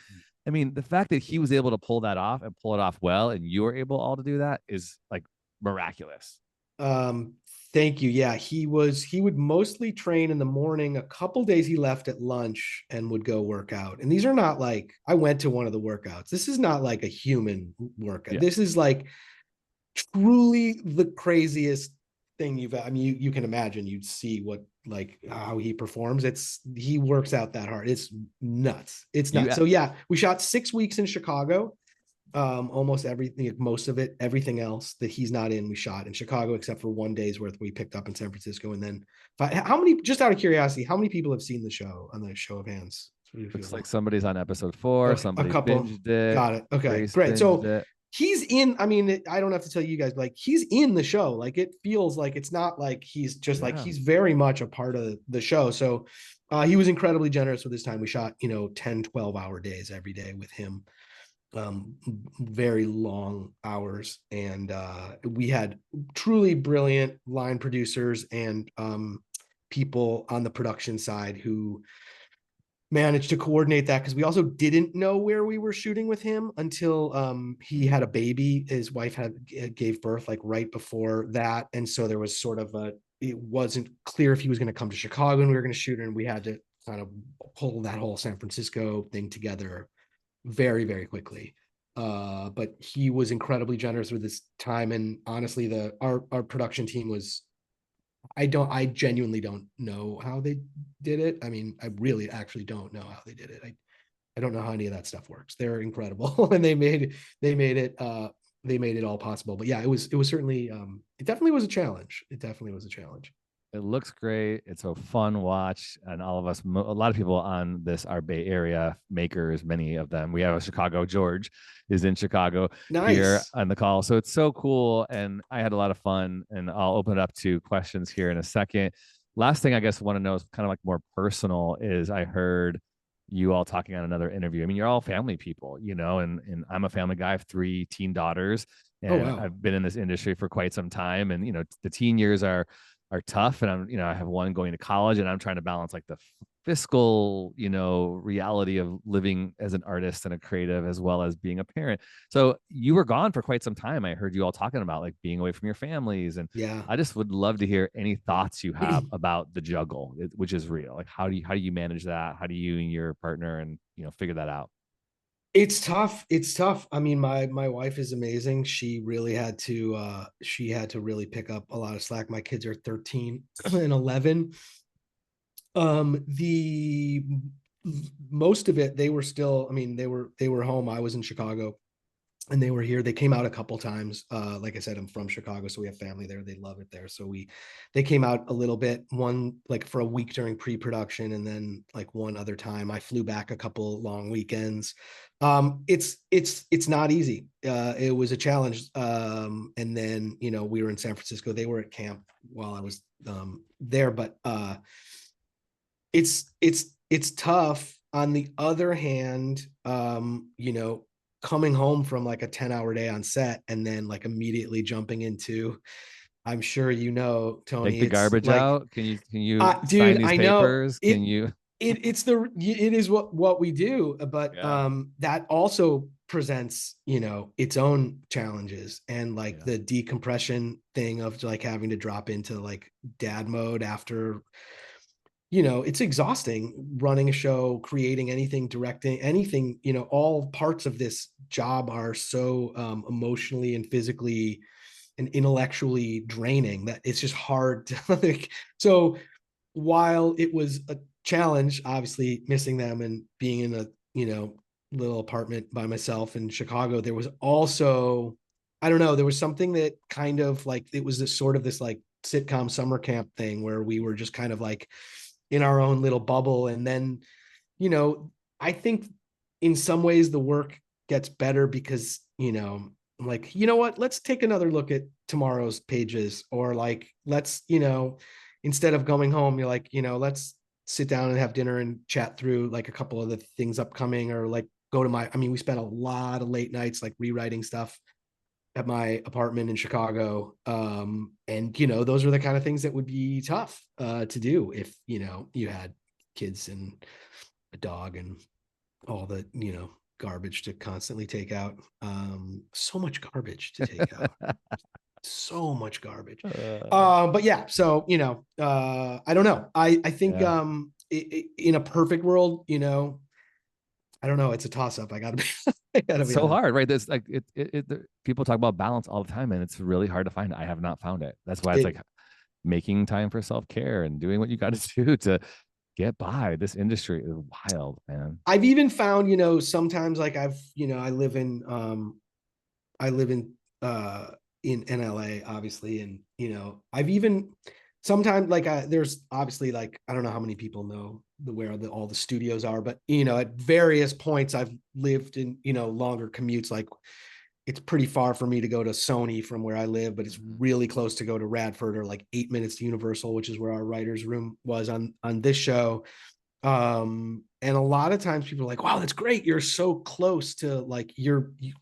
Speaker 1: I mean, the fact that he was able to pull that off and pull it off well, and you were able all to do that is like miraculous.
Speaker 2: Thank you. Yeah, he would mostly train in the morning. A couple days he left at lunch and would go work out. And these are not like, I went to one of the workouts. This is not like a human workout. Yeah. This is like truly the craziest thing you can imagine. You'd see how he performs. He works out that hard. It's nuts. So yeah, we shot 6 weeks in Chicago. Almost everything, most of it, everything else that he's not in, we shot in Chicago, except for 1 day's worth we picked up in San Francisco. And then how many, just out of curiosity, how many people have seen the show on the show of hands?
Speaker 1: Looks like somebody's on episode 4. Okay, somebody binged it.
Speaker 2: Got it. Okay, great. So he's in, I mean, I don't have to tell you guys, like he's in the show. Like it feels like it's not like he's just like, he's very much a part of the show. So he was incredibly generous with his time. We shot, 10, 12-hour days every day with him. Very long hours, and we had truly brilliant line producers and people on the production side who managed to coordinate that, because we also didn't know where we were shooting with him until he had a baby. His wife gave birth like right before that, and so there was sort of it wasn't clear if he was going to come to Chicago and we were going to shoot, and we had to kind of pull that whole San Francisco thing together very, very quickly. But he was incredibly generous with his time, and honestly, our production team was, I genuinely don't know how they did it. I mean, I really actually don't know how they did it. I don't know how any of that stuff works. They're incredible, and they made it all possible. But yeah, it was certainly it definitely was a challenge. It
Speaker 1: looks great. It's a fun watch. And all of us, a lot of people on this are Bay Area makers, many of them. We have a Chicago, George is in Chicago here on the call. So it's so cool. And I had a lot of fun, and I'll open it up to questions here in a second. Last thing I guess I want to know is kind of like more personal is I heard you all talking on another interview. I mean, you're all family people, you know, and I'm a family guy. I have 3 teen daughters,
Speaker 2: Oh,
Speaker 1: and
Speaker 2: wow.
Speaker 1: I've been in this industry for quite some time. And, you know, the teen years are tough. And I'm, you know, I have one going to college, and I'm trying to balance like the fiscal, you know, reality of living as an artist and a creative, as well as being a parent. So you were gone for quite some time. I heard you all talking about like being away from your families, and
Speaker 2: Yeah.
Speaker 1: I just would love to hear any thoughts you have about the juggle, which is real. Like, how do you manage that? How do you and your partner, and, you know, figure that out?
Speaker 2: It's tough. It's tough. I mean, my wife is amazing. She had to really pick up a lot of slack. My kids are 13 and 11. The most of it, they were still, I mean, they were home. I was in Chicago, and they were here. They came out a couple times. Like I said, I'm from Chicago, so we have family there. They love it there. So they came out a little bit, one like for a week during pre-production, and then like one other time I flew back a couple long weekends. It's not easy. It was a challenge. And then, you know, we were in San Francisco. They were at camp while I was there, but it's tough. On the other hand, you know, coming home from like a 10-hour day on set and then like immediately jumping into, I'm sure, you know, Tony,
Speaker 1: Take the
Speaker 2: it's
Speaker 1: garbage
Speaker 2: like,
Speaker 1: out. Can you
Speaker 2: dude,
Speaker 1: sign these
Speaker 2: I know
Speaker 1: papers? Can you?
Speaker 2: it is what we do, but
Speaker 1: Yeah.
Speaker 2: that also presents, you know, its own challenges, and like
Speaker 1: Yeah.
Speaker 2: the decompression thing of like having to drop into like dad mode after, you know, it's exhausting running a show, creating anything, directing anything, you know, all parts of this job are so emotionally and physically and intellectually draining that it's just hard to like, so while it was a challenge, obviously missing them and being in a, you know, little apartment by myself in Chicago, there was also, I don't know, there was something that kind of like, it was this sort of this like sitcom summer camp thing where we were just kind of like in our own little bubble. And then, you know, I think in some ways the work gets better because, you know, I'm like, you know what, let's take another look at tomorrow's pages, or like, let's, you know, instead of going home, you're like, you know, let's sit down and have dinner and chat through like a couple of the things upcoming, or like go to my, I mean, we spent a lot of late nights like rewriting stuff at my apartment in Chicago. And, you know, those are the kind of things that would be tough to do if, you know, you had kids and a dog and all the, you know, garbage to constantly take out. So much garbage to take out. So much garbage. But yeah, so, you know, I don't know. I think
Speaker 1: Yeah.
Speaker 2: in a perfect world, you know, I don't know. It's a toss up. I gotta be,
Speaker 1: It's so
Speaker 2: honest.
Speaker 1: hard, right? There's like people talk about balance all the time, and it's really hard to find. I have not found it. That's why it's like making time for self-care and doing what you got to do to get by. This industry is wild, man.
Speaker 2: I've even found, you know, sometimes like you know, I live in in LA, obviously. And, you know, I've even sometimes like there's obviously like, I don't know how many people know where all the studios are, but, you know, at various points I've lived in, you know, longer commutes. Like it's pretty far for me to go to Sony from where I live, but it's really close to go to Radford, or like 8 minutes to Universal, which is where our writer's room was on this show. And a lot of times people are like, wow, that's great, you're so close to like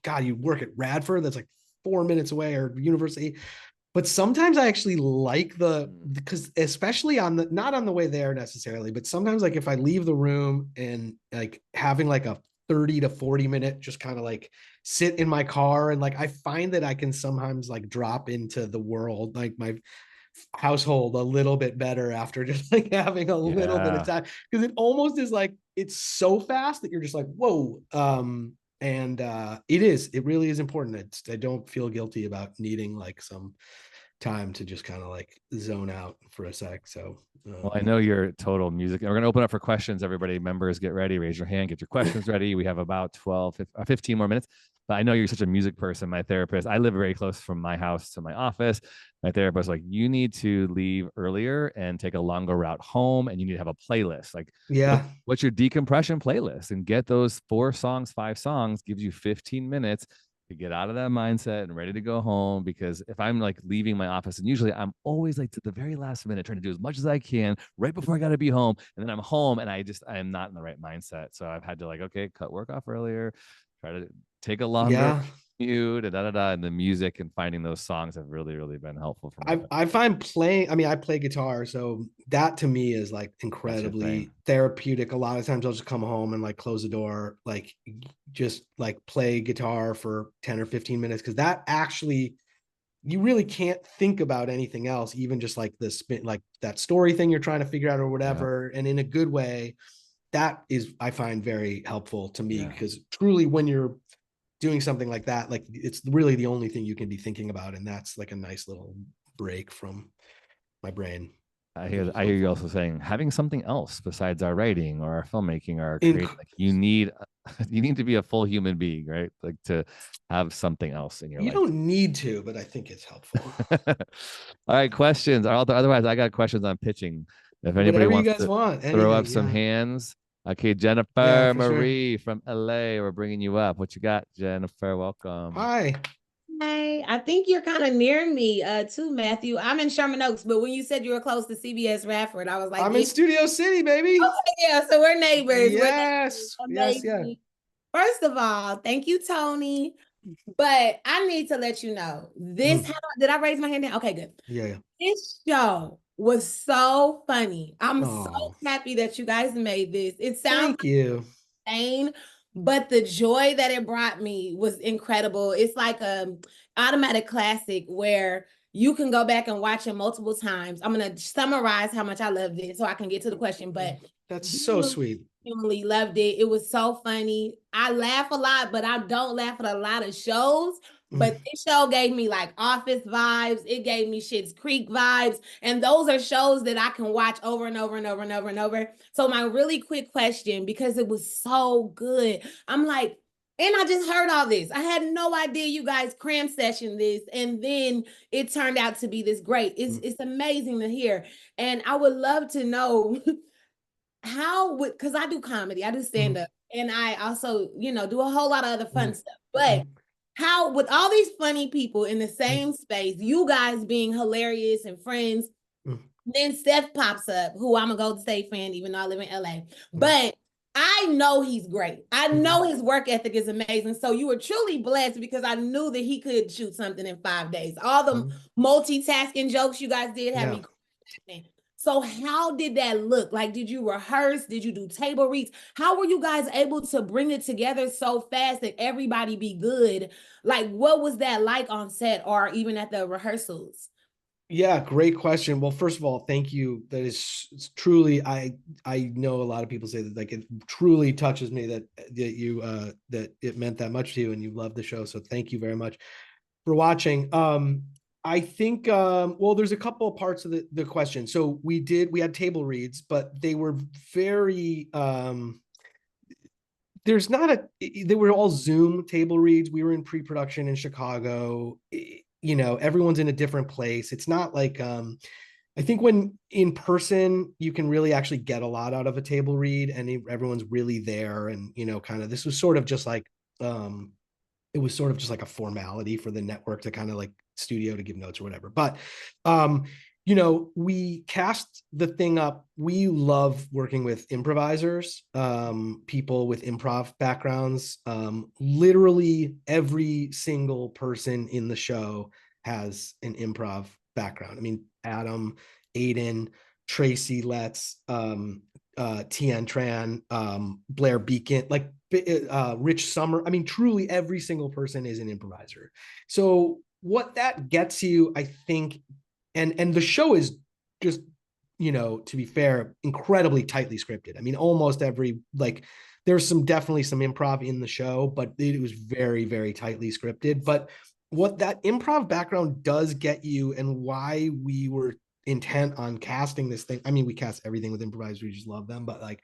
Speaker 2: God, you work at Radford, that's like 4 minutes away, or university. But sometimes I actually like because especially on the, not on the way there necessarily, but sometimes like if I leave the room and like having like a 30 to 40 minute just kind of like sit in my car, and like I find that I can sometimes like drop into the world, like my household, a little bit better after just like having a little bit of time, because it almost is like it's so fast that you're just like, whoa. And it really is important. I don't feel guilty about needing like some time to just kind of like zone out for a sec. So
Speaker 1: Well, I know you're total music. We're going to open up for questions. Everybody, members, get ready. Raise your hand. Get your questions ready. We have about 15 more minutes. But I know you're such a music person. My therapist, I live very close from my house to my office. My therapist was like, you need to leave earlier and take a longer route home, and you need to have a playlist. Like,
Speaker 2: yeah,
Speaker 1: what's your decompression playlist? And get those 4 songs, 5 songs, gives you 15 minutes. to get out of that mindset and ready to go home, because if I'm like leaving my office, and usually I'm always like to the very last minute trying to do as much as I can right before I got to be home, and then I'm home and I am not in the right mindset. So I've had to like, okay, cut work off earlier, try to take a longer commute, and the music and finding those songs have really, really been helpful for me.
Speaker 2: I find playing, I mean, I play guitar, so that to me is like incredibly therapeutic. A lot of times I'll just come home and like close the door, like just like play guitar for 10 or 15 minutes, because that actually, you really can't think about anything else, even just like the spin, like that story thing you're trying to figure out or whatever. And in a good way, that is, I find, very helpful to me, because truly when you're doing something like that, like it's really the only thing you can be thinking about. And that's like a nice little break from my brain.
Speaker 1: I hear you also saying having something else besides our writing or our filmmaking or our creating, like you need to be a full human being, right? Like to have something else in your life.
Speaker 2: You don't need to, but I think it's helpful.
Speaker 1: All right, questions. Otherwise, I got questions on pitching. If anybody wants to throw up some hands. Okay, Jennifer Marie from LA, we're bringing you up. What you got, Jennifer? Welcome.
Speaker 2: Hi.
Speaker 11: Hey, I think you're kind of near me too, Matthew. I'm in Sherman Oaks, but when you said you were close to CBS Radford, I was like,
Speaker 2: I'm in Studio City, baby.
Speaker 11: Okay, yeah, so we're neighbors.
Speaker 2: Yes. Yes, yeah.
Speaker 11: First of all, thank you, Tony. But I need to let you know this. Did I raise my hand down? Okay, good.
Speaker 2: Yeah.
Speaker 11: This show was so funny. I'm so happy that you guys made this. It sounds insane, but the joy that it brought me was incredible. It's like a automatic classic where you can go back and watch it multiple times. I'm going to summarize how much I loved it so I can get to the question, but
Speaker 2: that's so sweet.
Speaker 11: Genuinely loved it. It was so funny. I laugh a lot, but I don't laugh at a lot of shows. But this show gave me like Office vibes. It gave me Schitt's Creek vibes. And those are shows that I can watch over and over and over and over and over. So my really quick question, because it was so good, I'm like, and I just heard all this. I had no idea you guys cram session this. And then it turned out to be this great. It's amazing to hear. And I would love to know how would, because I do comedy, I do stand-up, and I also, do a whole lot of other fun stuff. But how, with all these funny people in the same space, you guys being hilarious and friends, then Steph pops up, who I'm a Golden State fan, even though I live in LA. But I know he's great. I know his work ethic is amazing. So you were truly blessed, because I knew that he could shoot something in 5 days. All the multitasking jokes you guys did had me crying. So how did that look? Like, did you rehearse? Did you do table reads? How were you guys able to bring it together so fast that everybody be good? Like, what was that like on set or even at the rehearsals?
Speaker 2: Yeah, great question. Well, first of all, thank you. That is truly, I know a lot of people say that, like, it truly touches me that it meant that much to you and you love the show. So thank you very much for watching. I think, well, there's a couple of parts of the question. So we had table reads, but they were very, they were all Zoom table reads. We were in pre-production in Chicago. Everyone's in a different place. It's not like, I think when in person, you can really actually get a lot out of a table read and everyone's really there. And, kind of, this was sort of just like, it was sort of just like a formality for the network to kind of like studio to give notes or whatever. But, we cast the thing up. We love working with improvisers, people with improv backgrounds. Literally every single person in the show has an improv background. I mean, Adam, Aiden, Tracy Letts, Tien Tran, Blair Beacon, like Rich Summer. I mean, truly every single person is an improviser. So what that gets you, I think, and the show is just, to be fair, incredibly tightly scripted. I mean, almost every, like, there's definitely some improv in the show, but it was very, very tightly scripted. But what that improv background does get you, and why we were intent on casting this thing, I mean, we cast everything with improvisers, we just love them, but like,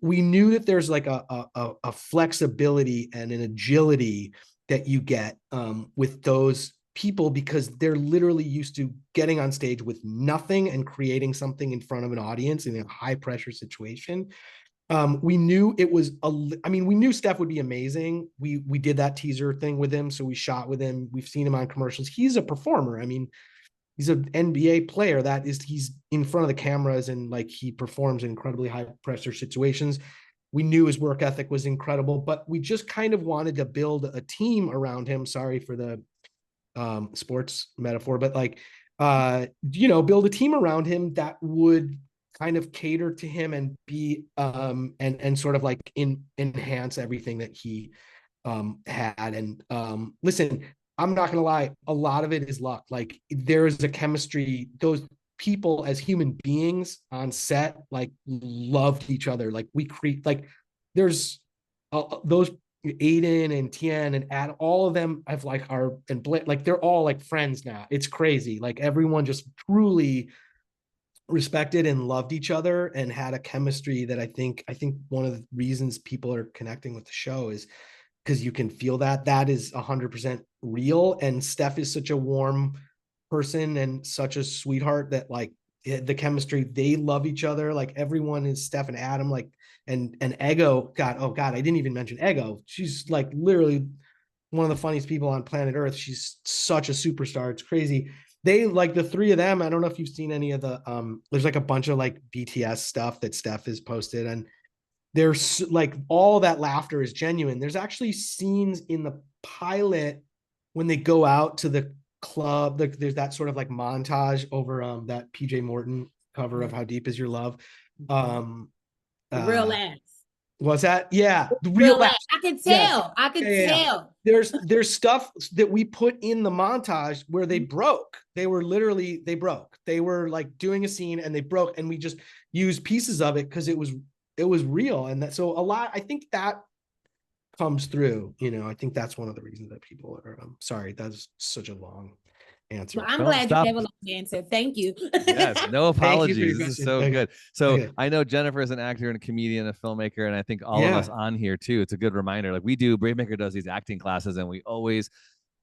Speaker 2: we knew that there's like a flexibility and an agility that you get with those people, because they're literally used to getting on stage with nothing and creating something in front of an audience in a high pressure situation. We knew it was we knew Steph would be amazing. We did that teaser thing with him, so we shot with him. We've seen him on commercials. He's a performer. I mean, he's an NBA player. He's in front of the cameras and like he performs in incredibly high pressure situations. We knew his work ethic was incredible, but we just kind of wanted to build a team around him. Sorry for the sports metaphor, but like build a team around him that would kind of cater to him and be and sort of like enhance everything that he had. And listen, I'm not gonna lie, a lot of it is luck. Like there is a chemistry. Those people as human beings on set like loved each other. Like we create like there's those Aiden and Tien and Ad, all of them have like like they're all like friends now. It's crazy. Like everyone just truly respected and loved each other and had a chemistry that I think one of the reasons people are connecting with the show is because you can feel that is 100% real. And Steph is such a warm person and such a sweetheart that like the chemistry, they love each other. Like everyone is Steph and Adam, like, and Ego, God, I didn't even mention Ego. She's like literally one of the funniest people on planet Earth. She's such a superstar. It's crazy. They like the three of them. I don't know if you've seen any of the, there's like a bunch of like BTS stuff that Steph has posted, and there's like all that laughter is genuine. There's actually scenes in the pilot when they go out to the club. There's that sort of like montage over that PJ Morton cover of How Deep Is Your Love.
Speaker 11: Real ass.
Speaker 2: Was that? Yeah. The
Speaker 11: real ass. I could tell. Yes. I could tell.
Speaker 2: There's stuff that we put in the montage where they broke. They broke. They were like doing a scene and they broke, and we just used pieces of it because it was real. And that, so a lot, I think that comes through, I think that's one of the reasons that people are, sorry, that's such a long answer.
Speaker 11: Well, I'm glad you gave a long answer. Thank you.
Speaker 1: Yes, no apologies. This is so good. So I know Jennifer is an actor and a comedian, a filmmaker, and I think all of us on here too. It's a good reminder. Like BraveMaker does these acting classes, and we always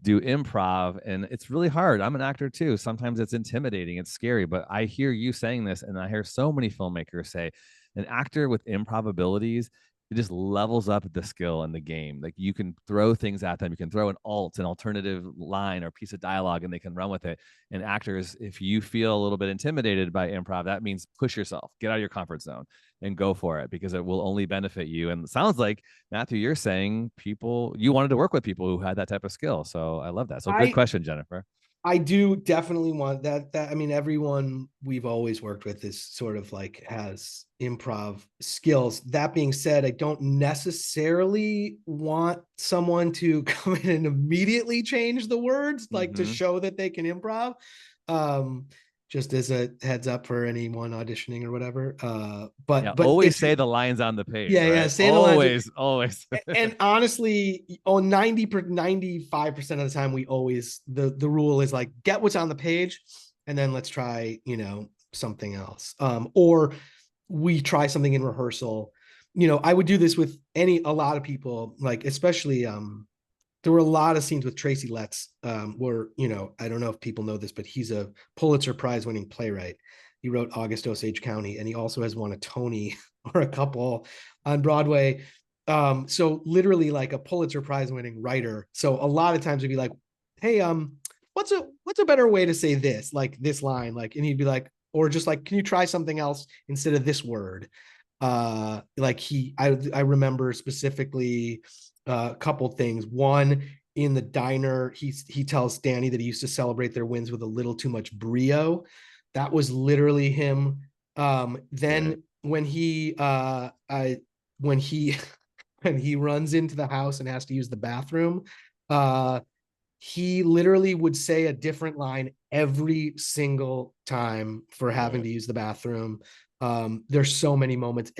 Speaker 1: do improv, and it's really hard. I'm an actor too. Sometimes it's intimidating, it's scary, but I hear you saying this, and I hear so many filmmakers say an actor with improv abilities, it just levels up the skill in the game. Like you can throw things at them. You can throw an alternative line or piece of dialogue, and they can run with it. And actors, if you feel a little bit intimidated by improv, that means push yourself, get out of your comfort zone and go for it, because it will only benefit you. And it sounds like, Matthew, you're saying you wanted to work with people who had that type of skill. So I love that. So good question, Jennifer.
Speaker 2: I do definitely want that. I mean, everyone we've always worked with is sort of like has improv skills. That being said, I don't necessarily want someone to come in and immediately change the words, like to show that they can improv. Just as a heads up for anyone auditioning or whatever. But
Speaker 1: always say the lines on the page.
Speaker 2: Yeah,
Speaker 1: right?
Speaker 2: yeah. Say the lines.
Speaker 1: Always.
Speaker 2: And honestly, 95% of the time, we always, the rule is like, get what's on the page and then let's try, something else. Or we try something in rehearsal. I would do this with a lot of people, like, especially, there were a lot of scenes with Tracy Letts where, I don't know if people know this, but he's a Pulitzer Prize winning playwright. He wrote August Osage County, and he also has won a Tony or a couple on Broadway. So literally like a Pulitzer Prize winning writer. So a lot of times we'd be like, hey, what's a better way to say this? Like this line, like, and he'd be like, or just like, can you try something else instead of this word? I remember specifically a couple things. One, in the diner, he tells Danny that he used to celebrate their wins with a little too much brio. That was literally him. Then when he when he runs into the house and has to use the bathroom, he literally would say a different line every single time for having to use the bathroom. There's so many moments.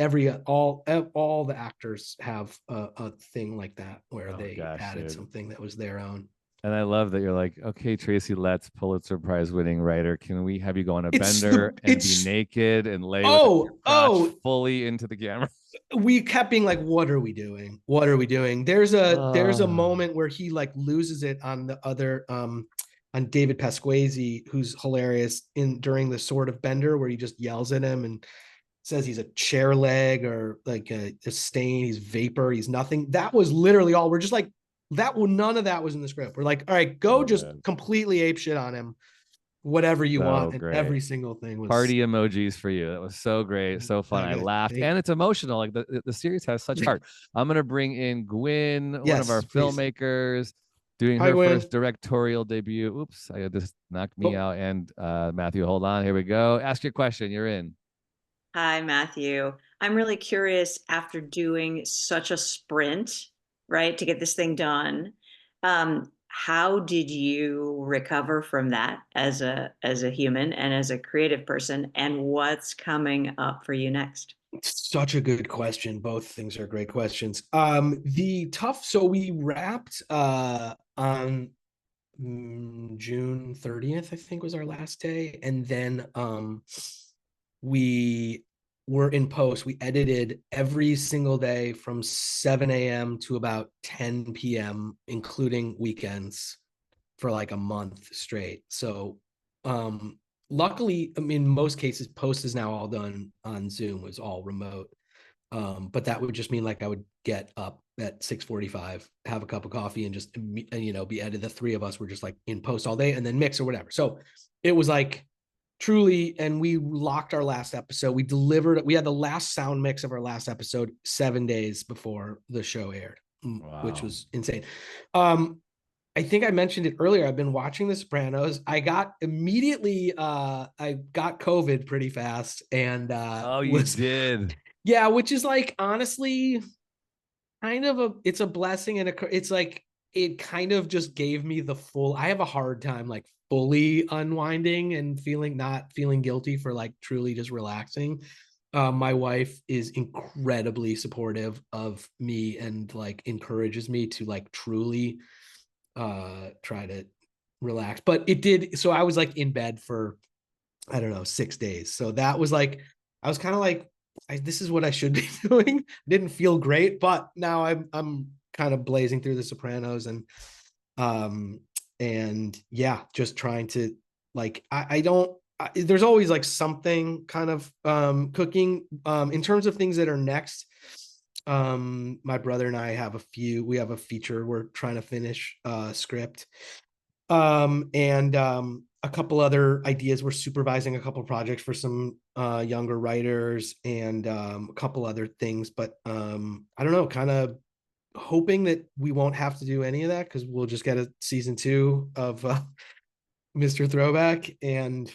Speaker 2: All the actors have a thing like that where they added something that was their own.
Speaker 1: And I love that you're like, okay, Tracy Letts, Pulitzer Prize winning writer, can we have you go on a bender and be naked and lay with your crotch fully into the camera?
Speaker 2: We kept being like, what are we doing? What are we doing? There's a moment where he like loses it on the other on David Pasquazi, who's hilarious during the sort of bender where he just yells at him, and says he's a chair leg or like a stain, he's vapor, he's nothing. That was literally all. We're just like, none of that was in the script. We're like, all right, go just completely ape shit on him, whatever you want. And every single thing was
Speaker 1: party emojis for you. That was so great, so fun. I laughed, and it's emotional. Like the series has such heart. I'm gonna bring in Gwyn, one of our filmmakers, doing her first directorial debut. Oops, I just knocked me out. And Matthew, hold on. Here we go. Ask your question. You're in.
Speaker 12: Hi, Matthew. I'm really curious, after doing such a sprint, right, to get this thing done, how did you recover from that as a human and as a creative person, and what's coming up for you next?
Speaker 2: Such a good question. Both things are great questions. So we wrapped on June 30th, I think was our last day. And then we were in post. We edited every single day from 7 a.m. to about 10 p.m., including weekends, for like a month straight. So luckily, I mean, most cases, post is now all done on Zoom. It was all remote. But that would just mean like I would get up at 6:45, have a cup of coffee, and just, be edited. The three of us were just like in post all day and then mix or whatever. So it was like truly, and we locked our last episode. We had the last sound mix of our last episode 7 days before the show aired, which was insane. I think I mentioned it earlier. I've been watching The Sopranos. I got COVID pretty fast. And
Speaker 1: you did.
Speaker 2: Yeah, which is like, honestly, kind of it's a blessing. And it's like, it kind of just gave me I have a hard time like fully unwinding and not feeling guilty for like truly just relaxing. My wife is incredibly supportive of me and like encourages me to like truly try to relax. But it did. So I was like in bed for, I don't know, 6 days. So that was like, I was kind of like, this is what I should be doing. Didn't feel great, but now I'm kind of blazing through The Sopranos and yeah, just trying to like, there's always like something kind of cooking in terms of things that are next. My brother and I have we have a feature we're trying to finish script and a couple other ideas. We're supervising a couple of projects for some younger writers and a couple other things, but I don't know, kind of hoping that we won't have to do any of that because we'll just get a season 2 of Mr. Throwback and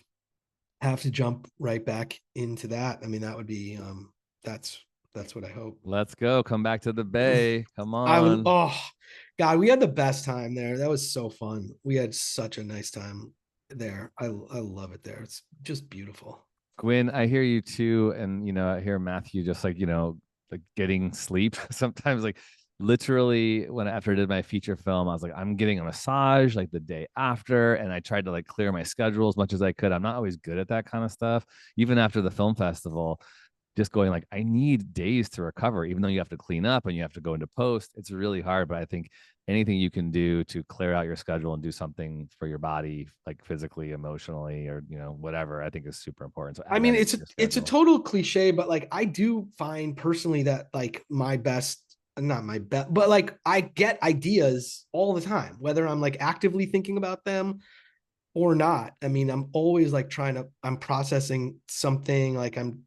Speaker 2: have to jump right back into that. I mean, that would be that's what I hope.
Speaker 1: Let's go. Come back to the Bay. Come on.
Speaker 2: God, we had the best time there. That was so fun. We had such a nice time there. I love it there. It's just beautiful.
Speaker 1: Gwyn, I hear you too. And, I hear Matthew just like, like getting sleep sometimes, like literally after I did my feature film, I was like, I'm getting a massage like the day after. And I tried to like clear my schedule as much as I could. I'm not always good at that kind of stuff. Even after the film festival, just going like, I need days to recover, even though you have to clean up and you have to go into post. It's really hard, but I think anything you can do to clear out your schedule and do something for your body, like physically, emotionally, or, whatever, I think is super important. So
Speaker 2: I mean, it's a total cliche, but like, I do find personally that like not my best, but like I get ideas all the time, whether I'm like actively thinking about them or not. I mean, I'm always like I'm processing something like don't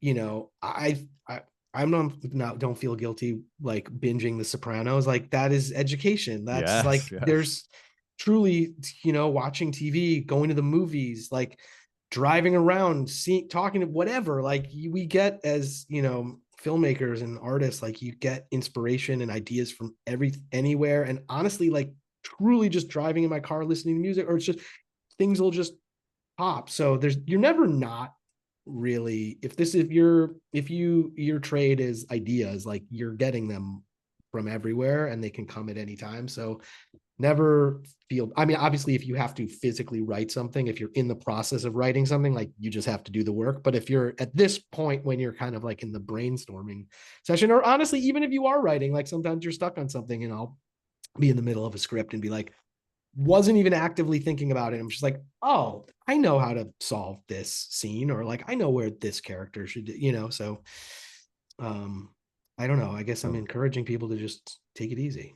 Speaker 2: feel guilty like binging The Sopranos. Like that is education. That's there's truly, watching TV, going to the movies, like driving around, talking to whatever, like we get as, filmmakers and artists, like you get inspiration and ideas from anywhere. And honestly, like truly just driving in my car, listening to music, or it's just things will just pop. So you're never not really, if your trade is ideas, like you're getting them from everywhere and they can come at any time. So never feel, I mean, obviously if you have to physically write something, if you're in the process of writing something, like you just have to do the work. But if you're at this point, when you're kind of like in the brainstorming session, or honestly, even if you are writing, like sometimes you're stuck on something and I'll be in the middle of a script and be like, wasn't even actively thinking about it. I'm just like, oh, I know how to solve this scene, or like, I know where this character should, so I don't know. I guess I'm encouraging people to just take it easy.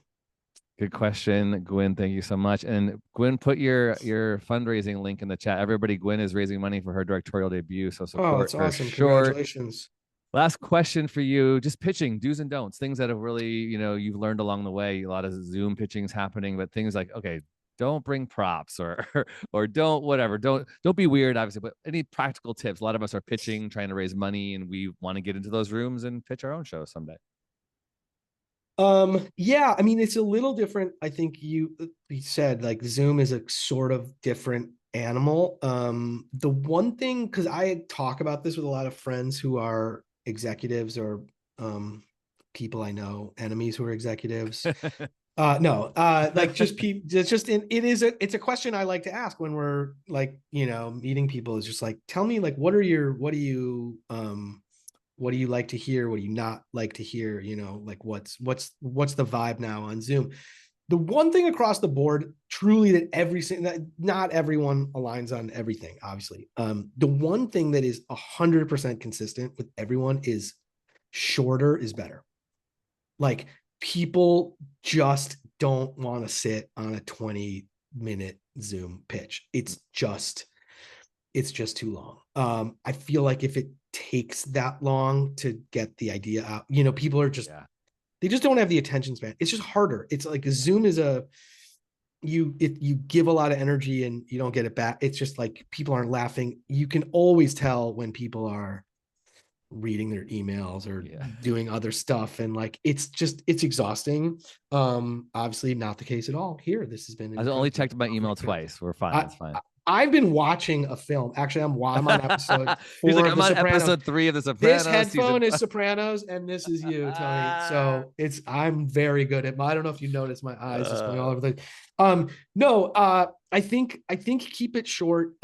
Speaker 1: Good question, Gwen. Thank you so much. And Gwen, put your fundraising link in the chat. Everybody, Gwen is raising money for her directorial debut, so support
Speaker 2: that's
Speaker 1: her
Speaker 2: awesome.
Speaker 1: short.
Speaker 2: Congratulations.
Speaker 1: Last question for you, just pitching, do's and don'ts, things that have really, you've learned along the way. A lot of Zoom pitchings happening, but things like, okay, don't bring props or don't whatever. Don't be weird, obviously, but any practical tips? A lot of us are pitching, trying to raise money, and we want to get into those rooms and pitch our own show someday.
Speaker 2: Yeah, I mean, it's a little different. I think you said like Zoom is a sort of different animal. The one thing, because I talk about this with a lot of friends who are executives or people I know, enemies who are executives. Like just people, it's a question I like to ask when we're like, meeting people, is just like, tell me, like, what do you like to hear? What do you not like to hear? Like what's the vibe now on Zoom? The one thing across the board, truly, that not everyone aligns on everything, obviously. The one thing that is 100% consistent with everyone is shorter is better. Like, people just don't want to sit on a 20-minute Zoom pitch. It's just too long. I feel like if it takes that long to get the idea out, people are just, they just don't have the attention span. It's just harder. It's like Zoom is you give a lot of energy and you don't get it back. It's just like people aren't laughing. You can always tell when people are reading their emails or doing other stuff, and like it's exhausting. Obviously not the case at all here. This has been,
Speaker 1: I've only checked my email twice. We're fine. It's fine.
Speaker 2: I've been watching a film. Actually, I'm on episode 4
Speaker 1: He's like,
Speaker 2: of
Speaker 1: I'm
Speaker 2: The
Speaker 1: on
Speaker 2: Sopranos.
Speaker 1: episode 3 of The Sopranos.
Speaker 2: This headphone is Sopranos, and this is you, Tony. So I'm very good at. I don't know if you noticed my eyes just going all over the. No, I think keep it short.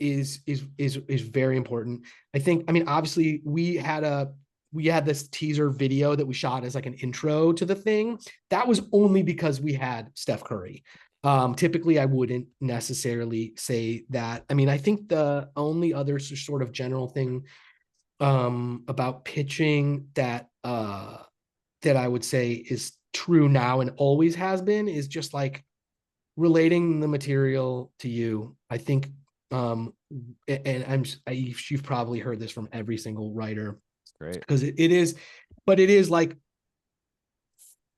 Speaker 2: Is very important. I mean, obviously we had this teaser video that we shot as like an intro to the thing. That was only because we had Steph Curry. Typically I wouldn't necessarily say that. I mean, I think the only other sort of general thing about pitching that I would say is true now and always has been is just like relating the material to you. I think you've probably heard this from every single writer.
Speaker 1: Great.
Speaker 2: Because it is like,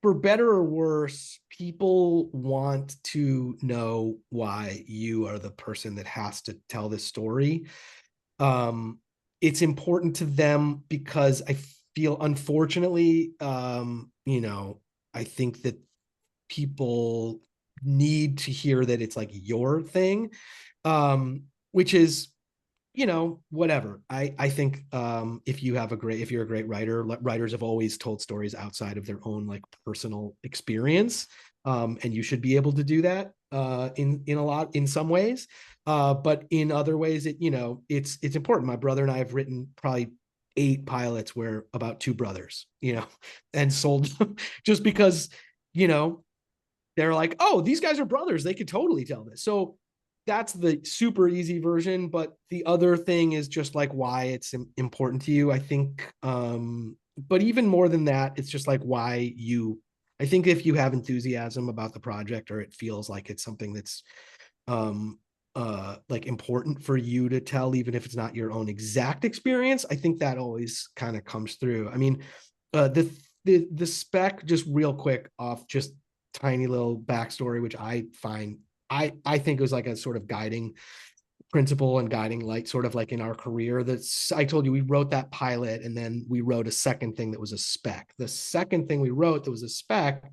Speaker 2: for better or worse, people want to know why you are the person that has to tell this story. It's important to them because I feel, unfortunately, I think that people need to hear that it's like your thing, which is, whatever. I think if you're a great writer, writers have always told stories outside of their own like personal experience, and you should be able to do that in some ways, but in other ways it's important. My brother and I have written probably 8 pilots where about 2 brothers, and sold them just because they're like, oh, these guys are brothers, they could totally tell this. So that's the super easy version, but the other thing is just like why it's important to you, I think. But even more than that, it's just like I think if you have enthusiasm about the project, or it feels like it's something that's like important for you to tell, even if it's not your own exact experience, I think that always kind of comes through. I mean, the spec, just real quick off, just tiny little backstory, which I find I think it was like a sort of guiding principle and guiding light, sort of like in our career. That's, I told you, we wrote that pilot and then we wrote a second thing that was a spec. The second thing we wrote that was a spec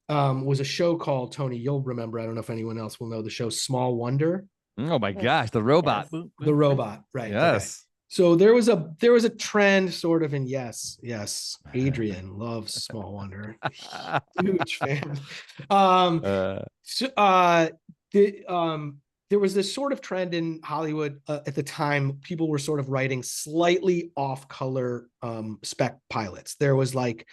Speaker 2: was a show called, Tony, you'll remember, I don't know if anyone else will know the show, Small Wonder.
Speaker 1: Oh my gosh, the robot.
Speaker 2: Yes. The robot, right?
Speaker 1: Yes.
Speaker 2: Okay. So there was a trend sort of in, yes, Adrian loves Small Wonder, huge fan. There was this sort of trend in Hollywood at the time. People were sort of writing slightly off color spec pilots. There was like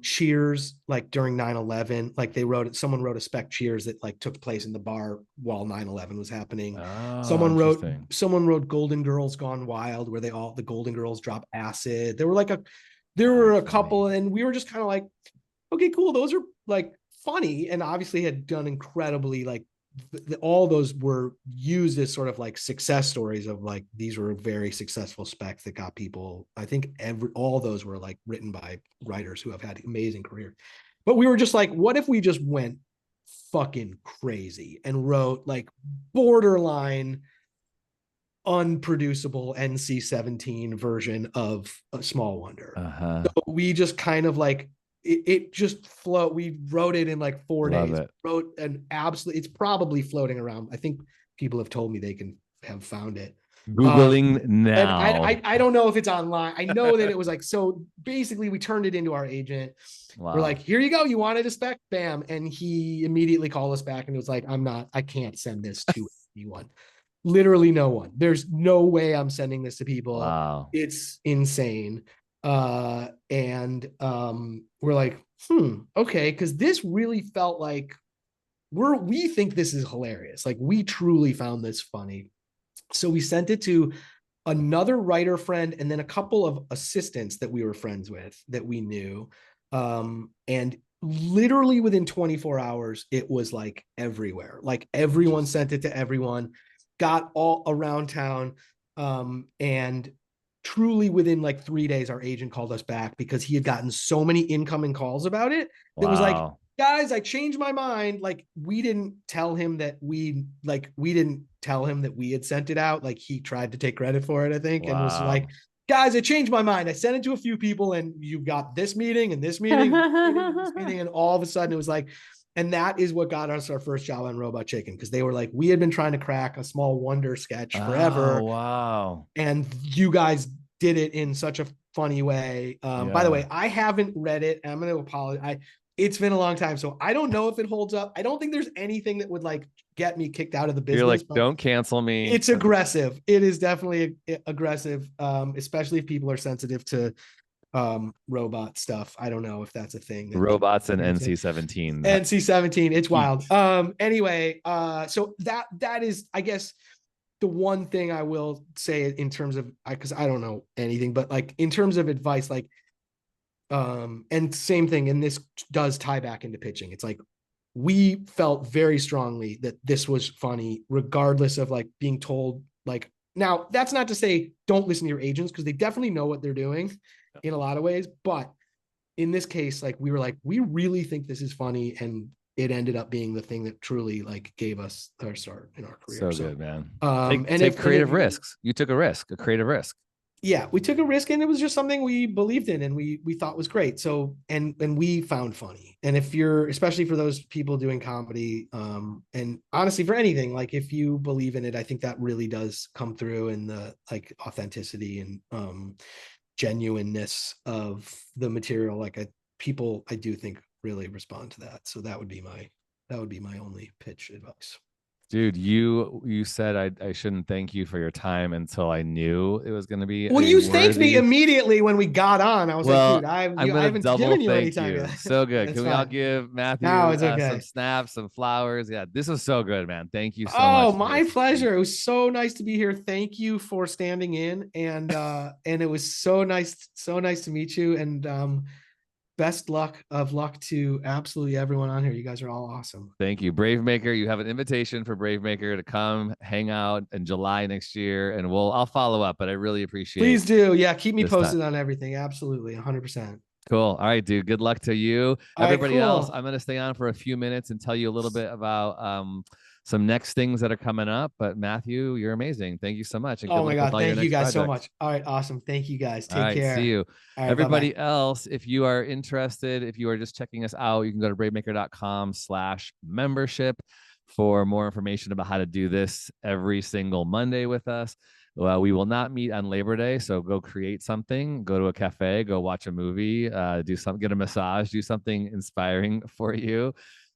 Speaker 2: cheers like during 9/11, like someone wrote a spec cheers that like took place in the bar while 9/11 was happening.
Speaker 1: Oh,
Speaker 2: someone
Speaker 1: interesting.
Speaker 2: wrote Golden Girls Gone Wild, where the Golden Girls drop acid. There were a couple, and we were just kind of like, okay, cool, those are like funny, and obviously had done incredibly, like all those were used as sort of like success stories of like, these were very successful specs that got people, I think all those were like written by writers who have had amazing careers. But we were just like, what if we just went fucking crazy and wrote like borderline unproducible NC-17 version of A Small Wonder. So we just kind of like, it just float. We wrote it in like 4 days. Wrote an absolute. It's probably floating around. I think people have told me they can have found it.
Speaker 1: Googling now.
Speaker 2: And I don't know if it's online. I know that it was like, so basically we turned it into our agent.
Speaker 1: Wow.
Speaker 2: We're like, here you go. You wanted a spec? Bam. And he immediately called us back and was like, I can't send this to anyone. Literally no one. There's no way I'm sending this to people.
Speaker 1: Wow.
Speaker 2: It's insane. We're like, okay, because this really felt like we think this is hilarious. Like, we truly found this funny. So we sent it to another writer friend and then a couple of assistants that we were friends with that we knew. And literally within 24 hours, it was like everywhere. Like, everyone sent it to everyone, got all around town. And truly within like 3 days, our agent called us back because he had gotten so many incoming calls about it. It was like, guys, I changed my mind. Like, we didn't tell him that we had sent it out. Like, he tried to take credit for it, I think, and was like, guys, I changed my mind. I sent it to a few people, and you got this meeting and this meeting, this meeting, and all of a sudden it was like, and that is what got us our first job on Robot Chicken, because they were like, we had been trying to crack A Small Wonder sketch forever.
Speaker 1: Oh, wow.
Speaker 2: And you guys did it in such a funny way. By the way, I haven't read it. I'm going to apologize. It's been a long time, so I don't know if it holds up. I don't think there's anything that would like get me kicked out of the business.
Speaker 1: You're like, don't cancel me.
Speaker 2: It's aggressive. It is definitely aggressive, especially if people are sensitive to robot stuff. I don't know if that's a thing.
Speaker 1: Robots and NC-17.
Speaker 2: NC-17. It's wild. Anyway, so that is, I guess, the one thing I will say in terms of, because I don't know anything, but like in terms of advice, like, and same thing, and this does tie back into pitching. It's like, we felt very strongly that this was funny, regardless of like being told, like, now that's not to say don't listen to your agents, because they definitely know what they're doing in a lot of ways. But in this case, like, we were like, we really think this is funny. And it ended up being the thing that truly like gave us our start in our career.
Speaker 1: So good, man.
Speaker 2: Take
Speaker 1: creative risks. You took a creative risk.
Speaker 2: Yeah, we took a risk, and it was just something we believed in and we thought was great. So, and we found funny. And if you're, especially for those people doing comedy, and honestly for anything, like, if you believe in it, I think that really does come through in the like authenticity and genuineness of the material. Like, people, I do think, really respond to that. So that would be my only pitch advice.
Speaker 1: Dude, you said I shouldn't thank you for your time until I knew it was going to be.
Speaker 2: Well, you thanked me immediately when we got on. I was like, dude, I haven't given you any time yet.
Speaker 1: So good. Can we all give Matthew some snaps, some flowers? Yeah, this was so good, man. Thank you so much.
Speaker 2: Oh, my pleasure. It was so nice to be here. Thank you for standing in, and it was so nice to meet you. And best luck to absolutely everyone on here. You guys are all awesome.
Speaker 1: Thank you. BraveMaker, you have an invitation for BraveMaker to come hang out in July next year, and I'll follow up, but I really appreciate it.
Speaker 2: Please do. Yeah, keep me posted on everything. Absolutely, 100%.
Speaker 1: Cool. All right, dude. Good luck to you. Everybody else, I'm going to stay on for a few minutes and tell you a little bit about some next things that are coming up. But Matthew, you're amazing. Thank you so much. And
Speaker 2: oh my God. Thank you guys so much. All right. Awesome. Thank you guys. Take care.
Speaker 1: See you.
Speaker 2: Right,
Speaker 1: everybody
Speaker 2: bye-bye.
Speaker 1: else, if you are interested, if you are just checking us out, you can go to bravemaker.com/membership for more information about how to do this every single Monday with us. We will not meet on Labor Day, so go create something, go to a cafe, go watch a movie, get a massage, do something inspiring for you.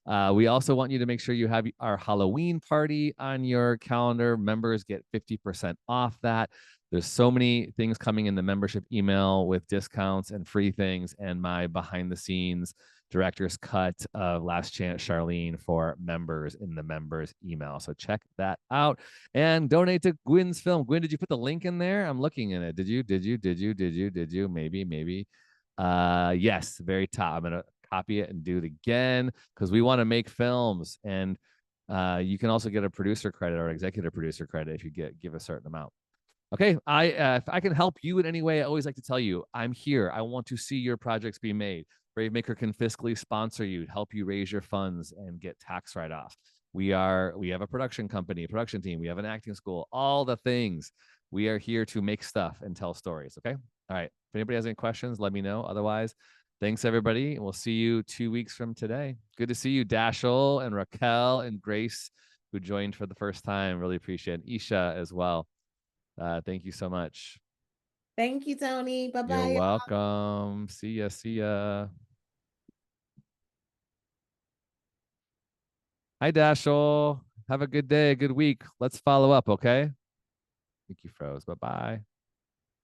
Speaker 1: We also want you to make sure you have our Halloween party on your calendar. Members get 50% off that. There's so many things coming in the membership email with discounts and free things, and my behind the scenes director's cut of Last Chance Charlene for members in the members email. So check that out and donate to Gwyn's film. Gwyn, did you put the link in there? I'm looking in it. Did you? Maybe. Yes, very top. I'm gonna copy it and do it again because we want to make films, and you can also get a producer credit or executive producer credit if you give a certain amount. Okay, if I can help you in any way, I always like to tell you I'm here. I want to see your projects be made. BraveMaker can fiscally sponsor you, help you raise your funds, and get tax write-off. We have a production company, production team. We have an acting school, all the things. We are here to make stuff and tell stories. Okay, all right. If anybody has any questions, let me know. Otherwise, thanks everybody, and we'll see you 2 weeks from today. Good to see you, Dashel and Raquel and Grace, who joined for the first time. Really appreciate it. Isha as well. Thank you so much.
Speaker 11: Thank you, Tony. Bye-bye.
Speaker 1: You're welcome. See ya. Hi, Dashel. Have a good day, a good week. Let's follow up, okay? I think you froze. Bye-bye.